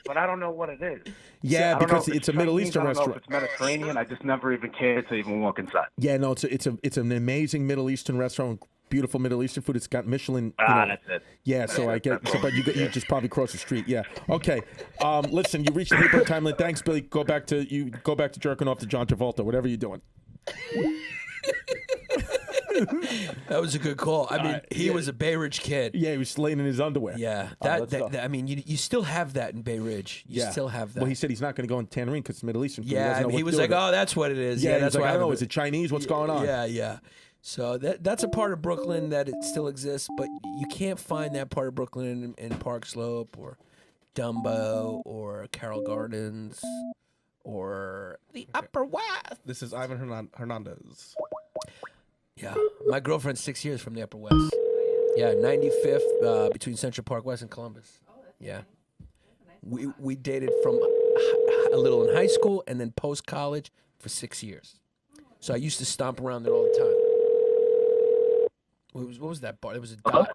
but I don't know what it is. Yeah, I don't know because if it's a Middle Chinese, Eastern I don't know if restaurant. it's Mediterranean. I just never even cared to even walk inside. Yeah, no, it's an amazing Middle Eastern restaurant. Beautiful Middle Eastern food. It's got Michelin. That's it. Yeah, so I get. So, but you just probably cross the street. Yeah. Okay. Listen, you reached the Hebrew time limit. Thanks, Billy. Go back to jerking off to John Travolta. Whatever you're doing. That was a good call. I mean, he was a Bay Ridge kid. Yeah, he was laying in his underwear. Yeah, that I mean, you still have that in Bay Ridge. You still have that. Well, he said he's not going to go in Tannerine because it's Middle Eastern food. Yeah, he was like, oh, that's what it is. Yeah, that's like, why I don't know. Is it Chinese? What's going on? Yeah. So that's a part of Brooklyn that it still exists, but you can't find that part of Brooklyn in Park Slope or Dumbo or Carroll Gardens or the Upper West. This is Ivan Hernandez. Yeah, my girlfriend's 6 years from the Upper West. Yeah, 95th between Central Park West and Columbus. Yeah, we dated from a little in high school and then post college for 6 years. So I used to stomp around there all the time. What was that bar? It was a dog.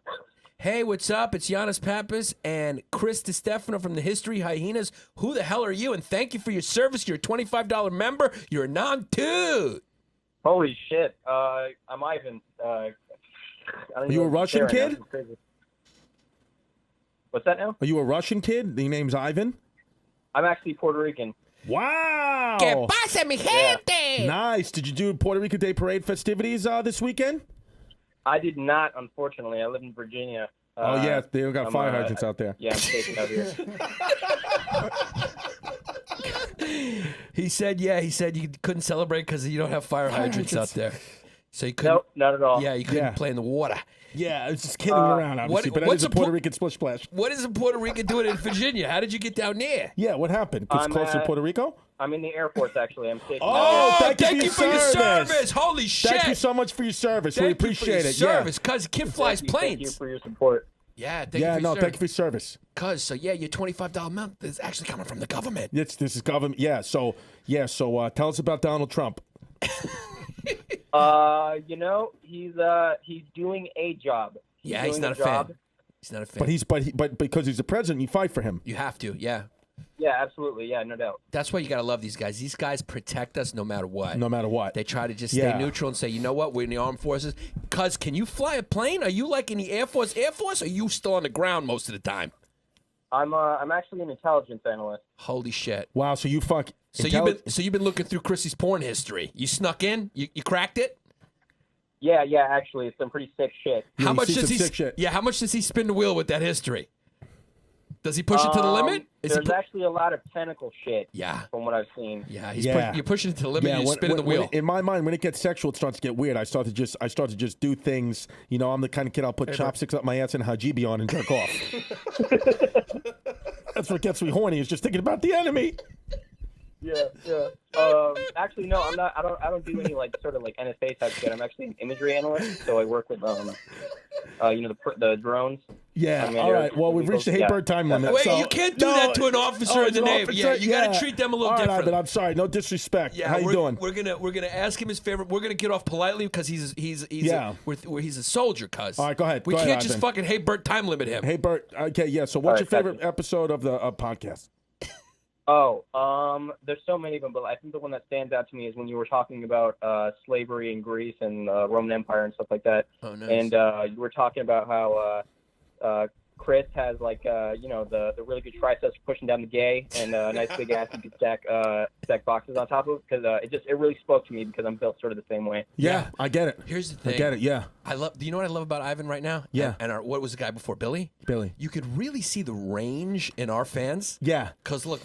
Hey, what's up? It's Yannis Pappas and Chris Distefano from the History Hyenas. Who the hell are you? And thank you for your service. You're a $25 member. You're a non-toot. Holy shit. I'm Ivan. Are you a Russian kid? What's that now? Are you a Russian kid? Your name's Ivan? I'm actually Puerto Rican. Wow. ¿Qué pasa, mi gente? Nice. Did you do Puerto Rico Day Parade festivities this weekend? I did not, unfortunately. I live in Virginia. Oh, yeah. They got fire hydrants out there. Yeah, I'm stationed out here. He said you couldn't celebrate because you don't have fire hydrants out there. So you couldn't. Nope, not at all. Yeah, you couldn't play in the water. Yeah, I was just kidding around, obviously. But it's a Puerto Rican splish splash. What is a Puerto Rican doing in Virginia? How did you get down there? Yeah, what happened? It's close to Puerto Rico? I'm in the Air Force, actually. I'm stationed Oh, out here. thank you for your service. Holy shit. Thank you so much for your service. We appreciate it. Service, cuz kid flies planes. Thank you for your support. Yeah, thank you for your service. Thank you for your service. Cuz, your $25 amount is actually coming from the government. This is government. Yeah, so tell us about Donald Trump. He's doing a job. He's not a fan. He's not a fan. But because he's the president, you fight for him. You have to, yeah. Yeah, absolutely. Yeah, no doubt. That's why you got to love these guys. These guys protect us no matter what. No matter what. They try to just stay neutral and say, you know what, we're in the armed forces. Cuz, can you fly a plane? Are you like in the Air Force, or are you still on the ground most of the time? I'm actually an intelligence analyst. Holy shit. Wow, so you fuck. So you've been looking through Chrissy's porn history. You snuck in? You cracked it? Yeah, actually, it's some pretty sick shit. How much does he spin the wheel with that history? Does he push it to the limit? There's actually a lot of tentacle shit. Yeah. From what I've seen. Yeah, you're pushing it to the limit. You're spinning the wheel. In my mind, when it gets sexual, it starts to get weird. I start to just do things. You know, I'm the kind of kid I'll put chopsticks up my ass and hajibi on and jerk off. That's what gets me horny. Is just thinking about the enemy. Yeah. Actually, no, I'm not. I don't do any sort of NSA type shit. I'm actually an imagery analyst, so I work with the drones. Yeah. All right. Well, we've reached the hate bird time limit. Wait, you can't do that to an officer in the Navy. Yeah, you got to treat them a little different. But I'm sorry. No disrespect. Yeah, how you doing? We're gonna ask him his favorite. We're gonna get off politely because he's a soldier. Cuz. All right, go ahead. We can't just Ivan. fucking hate Bert time limit him. Hey Bert. Okay. Yeah. So what's your favorite episode of the podcast? There's so many of them, but I think the one that stands out to me is when you were talking about slavery in Greece and Roman Empire and stuff like that. Oh, nice. And you were talking about how Chris has the really good triceps for pushing down the gay and a nice big ass you could stack boxes on top of, because it really spoke to me because I'm built sort of the same way. Yeah, I get it. Here's the thing. I get it. Yeah. Do you know what I love about Ivan right now? Yeah. And what was the guy before Billy? Billy. You could really see the range in our fans. Yeah. Because look,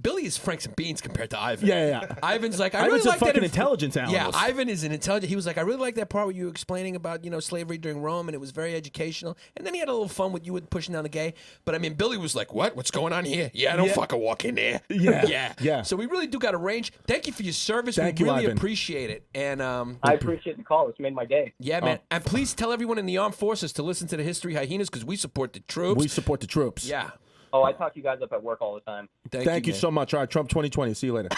Billy is Franks and Beans compared to Ivan. Yeah. Ivan's like, Ivan's a fucking intelligence analyst. Yeah, Ivan is an intelligent. He was like, I really like that part where you were explaining about slavery during Rome, and it was very educational. And then he had a little fun with you with pushing down the gay. But I mean, Billy was like, what? What's going on here? Yeah, I don't fucking walk in there. Yeah. So we really do got a range. Thank you for your service. Thank we you, really Ivan. appreciate it. And I appreciate the call. It's made my day. Yeah, man. And please tell everyone in the armed forces to listen to the History Hyenas because we support the troops. We support the troops. Yeah. Oh, I talk to you guys up at work all the time. Thank you man. so much. All right, Trump 2020. See you later.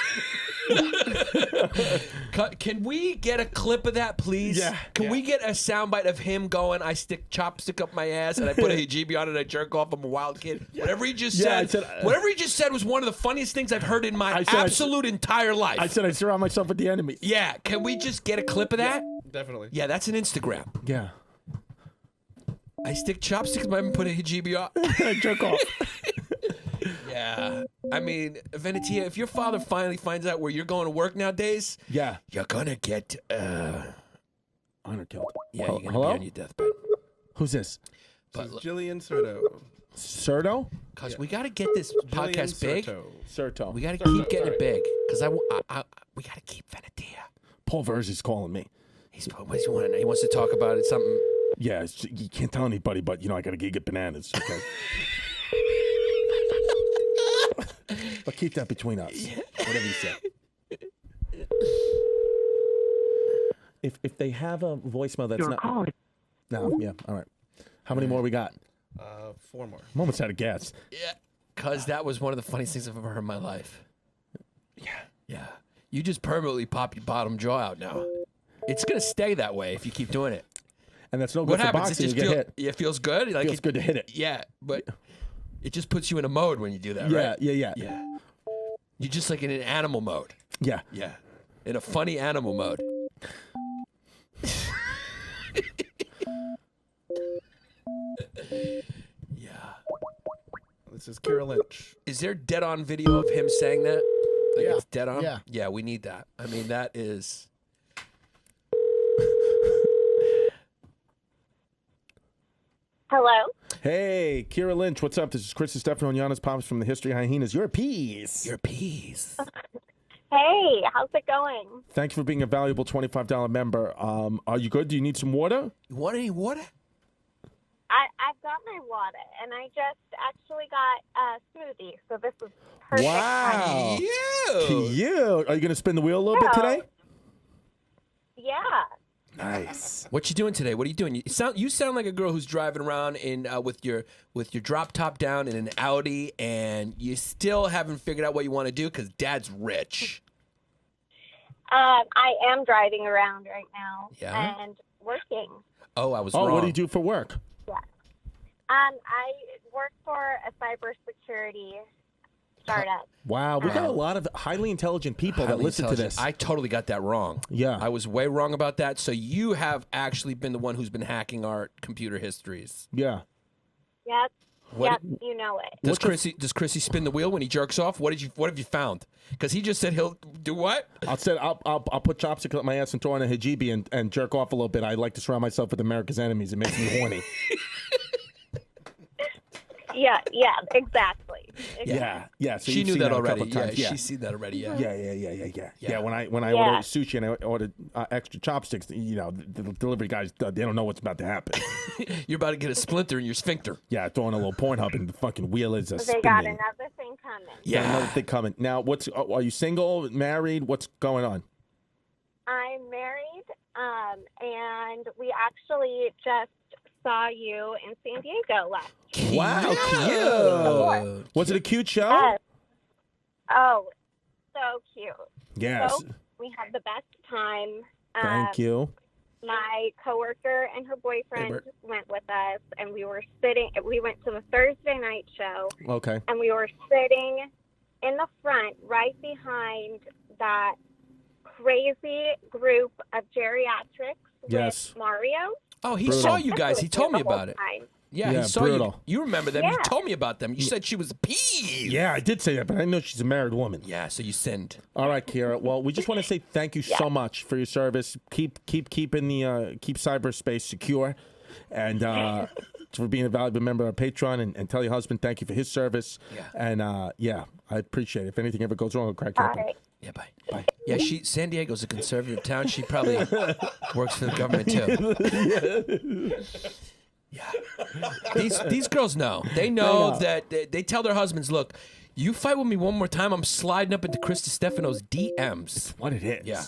Can we get a clip of that, please? Yeah. Can we get a soundbite of him going, I stick chopstick up my ass and I put a hijab on and I jerk off. I'm a wild kid. Whatever he just said. Whatever he just said was one of the funniest things I've heard in my absolute entire life. I said I surround myself with the enemy. Yeah. Can we just get a clip of that? Definitely. Yeah, that's an Instagram. Yeah. I stick chopsticks up and put a hijab on. Jerk off. Yeah. I mean, Venetia, if your father finally finds out where you're going to work nowadays, yeah, you're gonna get honor killed. Yeah, Hello? you're gonna be on your deathbed. Who's this? This is Jillian Serto. Serto? Because we got to get this podcast big. Serto. We got to keep getting it big. Because we got to keep Venetia. Paul Verzi's calling me. What does he want to know? He wants to talk about it. Something. Yeah, you can't tell anybody, but I got to get bananas. Okay. But keep that between us. Whatever you say. If they have a voicemail that's not. No, yeah, all right. How many more we got? 4 more. I'm almost out of gas. Yeah, because that was one of the funniest things I've ever heard in my life. Yeah. You just permanently pop your bottom jaw out now. It's gonna stay that way if you keep doing it. And that's no good What for happens? boxing. It just You get hit. It feels good. Like Feels good to hit it. Yeah, but it just puts you in a mode when you do that, Yeah, right? yeah. You're just like in an animal mode. Yeah. Yeah. In a funny animal mode. Yeah. This is Kira Lynch. Is there dead on video of him saying that? Like Yeah. it's dead on? Yeah. Yeah, we need that. I mean, that is. Hello? Hey, Kira Lynch, what's up? This is Chris Distefano and Yannis Pappas from the History of Hyenas. You're a piece. You're a piece. Hey, how's it going? Thank you for being a valuable $25 member. Are you good? Do you need some water? You want any water? I've got my water, and I just actually got a smoothie, so this is perfect. Wow. You. Cute. Are you going to spin the wheel a little bit today? Yeah. Nice. What you doing today? What are you doing? You sound like a girl who's driving around in with your drop top down in an Audi, and you still haven't figured out what you want to do because Dad's rich. I am driving around right now and working. Oh, I was wrong. What do you do for work? Yeah. I work for a cybersecurity startup. Wow, we got a lot of highly intelligent people that listen to this. I totally got that wrong. Yeah. I was way wrong about that. So you have actually been the one who's been hacking our computer histories. Yeah. Yep. What- Yep, you know it. Does Chrissy spin the wheel when he jerks off? What have you found? Because he just said he'll do what? I'll put chopsticks up my ass and throw on a hijibi and jerk off a little bit. I like to surround myself with America's enemies. It makes me horny. Yeah, exactly. Yeah. So She you've knew seen that a already. couple times. Yeah, she's seen that already. Yeah. Yeah. When I order sushi and I order extra chopsticks, the delivery guys, they don't know what's about to happen. You're about to get a splinter in your sphincter. Yeah, throwing a little Pornhub and the fucking wheel is a They spinning. got another thing coming. Got another thing coming. Now, are you single, married? What's going on? I'm married, and we actually just saw you in San Diego last year. Wow, cute. Was it a cute show? Yes. Oh, so cute. Yes. So we had the best time. Thank you. My coworker and her boyfriend went with us, and we went to the Thursday night show. Okay. And we were sitting in the front, right behind that crazy group of geriatrics with Mario. Oh, he saw you guys. He told me about it. Yeah, he saw brutal. you. You remember them. Yeah. You told me about them. You said she was a pea. Yeah, I did say that, but I know she's a married woman. Yeah, so you sinned. All right, Kira. Well, we just want to say thank you so much for your service. Keep cyberspace secure, and for being a valuable member of Patreon, and tell your husband thank you for his service. Yeah. And I appreciate it. If anything ever goes wrong, I'll crack you up. Yeah, bye. Yeah, San Diego's a conservative town. She probably works for the government too. Yeah. These girls know. They know that they tell their husbands, look, you fight with me one more time, I'm sliding up into Chris Distefano's DMs. It's what it is. Yeah.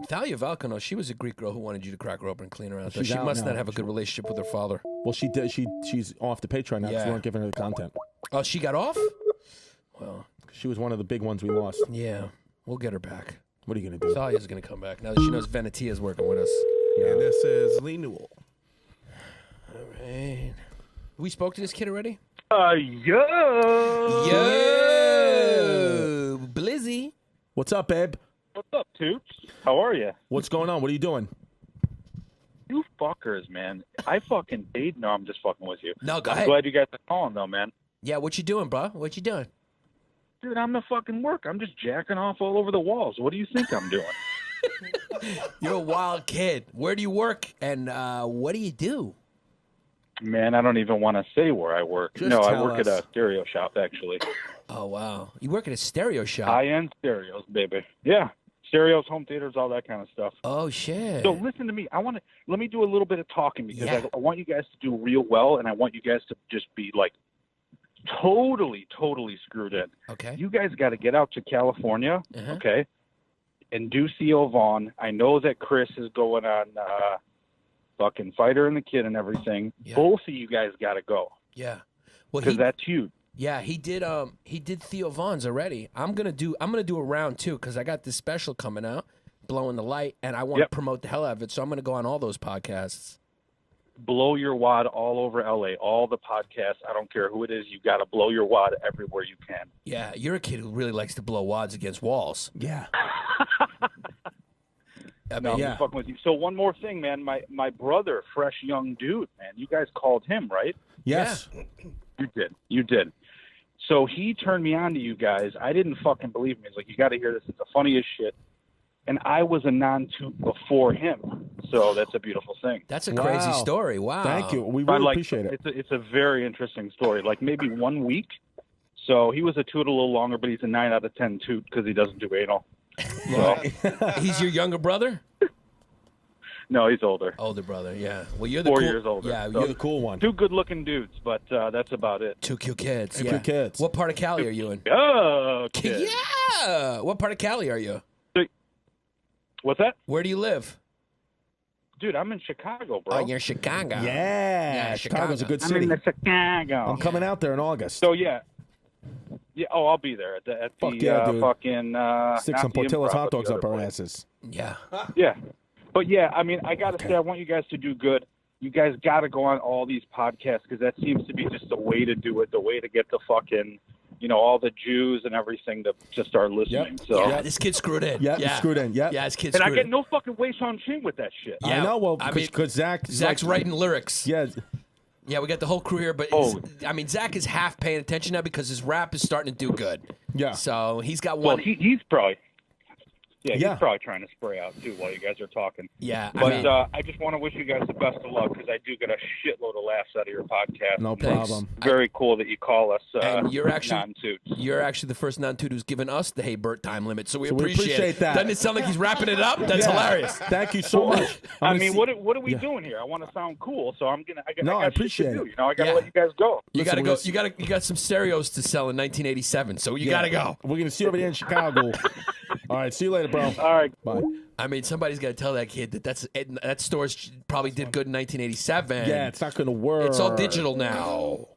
Thalia Valcano, she was a Greek girl who wanted you to crack her open and clean her out. She's She out must now. not have a good relationship with her father. Well, she did. She's off the Patreon now because Yeah. we weren't giving her the content. Oh, she got off? Well, She was one of the big ones we lost. Yeah, we'll get her back. What are you going to do? Thalia's going to come back now that she knows Venetia's working with us. Yeah. And this is Lee Newell. All right. We spoke to this kid already? Yo! Yo! Blizzy. What's up, babe? What's up, Toots? How are you? What's going on? What are you doing? You fuckers, man. I fucking date. No, I'm just fucking with you. No, go I'm ahead. glad you guys are calling, though, man. Yeah, what you doing, bro? What you doing? Dude, I'm the fucking work. I'm just jacking off all over the walls. What do you think I'm doing? You're a wild kid. Where do you work, and what do you do? Man, I don't even want to say where I work. Just no, I tell work us. at a stereo shop, actually. Oh, wow. You work at a stereo shop? High-end stereos, baby. Yeah, stereos, home theaters, all that kind of stuff. Oh, shit. So listen to me. Let me do a little bit of talking because Yeah. I want you guys to do real well, and I want you guys to just be like totally screwed in. Okay. You guys got to get out to California, Uh-huh. okay, and do Theo Vaughn. I know that Chris is going on fucking Fighter and the Kid and everything. Yeah. Both of you guys got to go Yeah. Well, because that's huge. Yeah, he did Theo Vaughn's already. I'm gonna do a round two because I got this special coming out, Blowing the Light, and I want to Yep. promote the hell out of it. So I'm gonna go on all those podcasts. Blow your wad all over LA, all the podcasts. I don't care who it is. You got to blow your wad everywhere you can. Yeah, you're a kid who really likes to blow wads against walls. Yeah. I No, mean, I'm yeah. just fucking with you. So one more thing, man. My brother, fresh young dude, man. You guys called him, right? Yes. You did. So he turned me on to you guys. I didn't fucking believe me. He's like, you got to hear this. It's the funniest shit. And I was a non-toot before him. So that's a beautiful thing. That's a crazy story. Wow. Thank you. We I really like- appreciate it. It's a very interesting story. Like maybe 1 week. So he was a toot a little longer, but he's a 9 out of 10 toot because he doesn't do anal. So, He's your younger brother? no, he's older. Older brother, yeah. Well, you're the 4 cool, years older. Yeah, So you're the cool one. Two good-looking dudes, but that's about it. two cute kids. Two Yeah. cute kids. What part of Cali are you in? Oh, kid. Yeah. What part of Cali are you? What's that? Where do you live? Dude, I'm in Chicago, bro. Oh, you're in Chicago. Yeah. Chicago's a good I'm city. in Chicago. I'm coming out there in August. So yeah. Oh, I'll be there at the Fuck yeah, dude. fucking Stick not some the Portillo's Improv, hot but dogs the up other our place. asses. Yeah. Yeah. But yeah, I mean, I got to say, I want you guys to do good. You guys got to go on all these podcasts because that seems to be just the way to do it, the way to get the fucking, all the Jews and everything to start listening. Yep. So Yeah, this kid's screwed in. Yeah, yeah. screwed in. Yeah. Yeah, this kid's and I screwed get in. no fucking waste on chin with that shit. Yeah, I know. Well, I mean, because Zach's writing lyrics. Yeah. Yeah, we got the whole crew here, but Zach is half paying attention now because his rap is starting to do good. Yeah. So he's got Well, one. he's probably. Yeah, Yeah. he's probably trying to spray out too while you guys are talking. Yeah, I But mean, I just want to wish you guys the best of luck because I do get a shitload of laughs out of your podcast. No Thanks. problem. Very cool that you call us and you're actually non-toots. you're actually the first non-toot who's given us the Hey Bert time limit, so we So we appreciate it. that. Doesn't it sound like he's wrapping it up? That's Yeah. hilarious. Thank you so much. I mean, what are we doing here? I want to sound cool, so I'm gonna. I got I shit to appreciate do, it. I gotta Yeah. let you guys go. You Listen, gotta we're go. You got some stereos to sell in 1987, so you gotta go. We're gonna see you over there in Chicago. All right. See you later, bro. All right. Bye. I mean, somebody's got to tell that kid that store probably did good in 1987. Yeah, it's not gonna work. It's all digital now.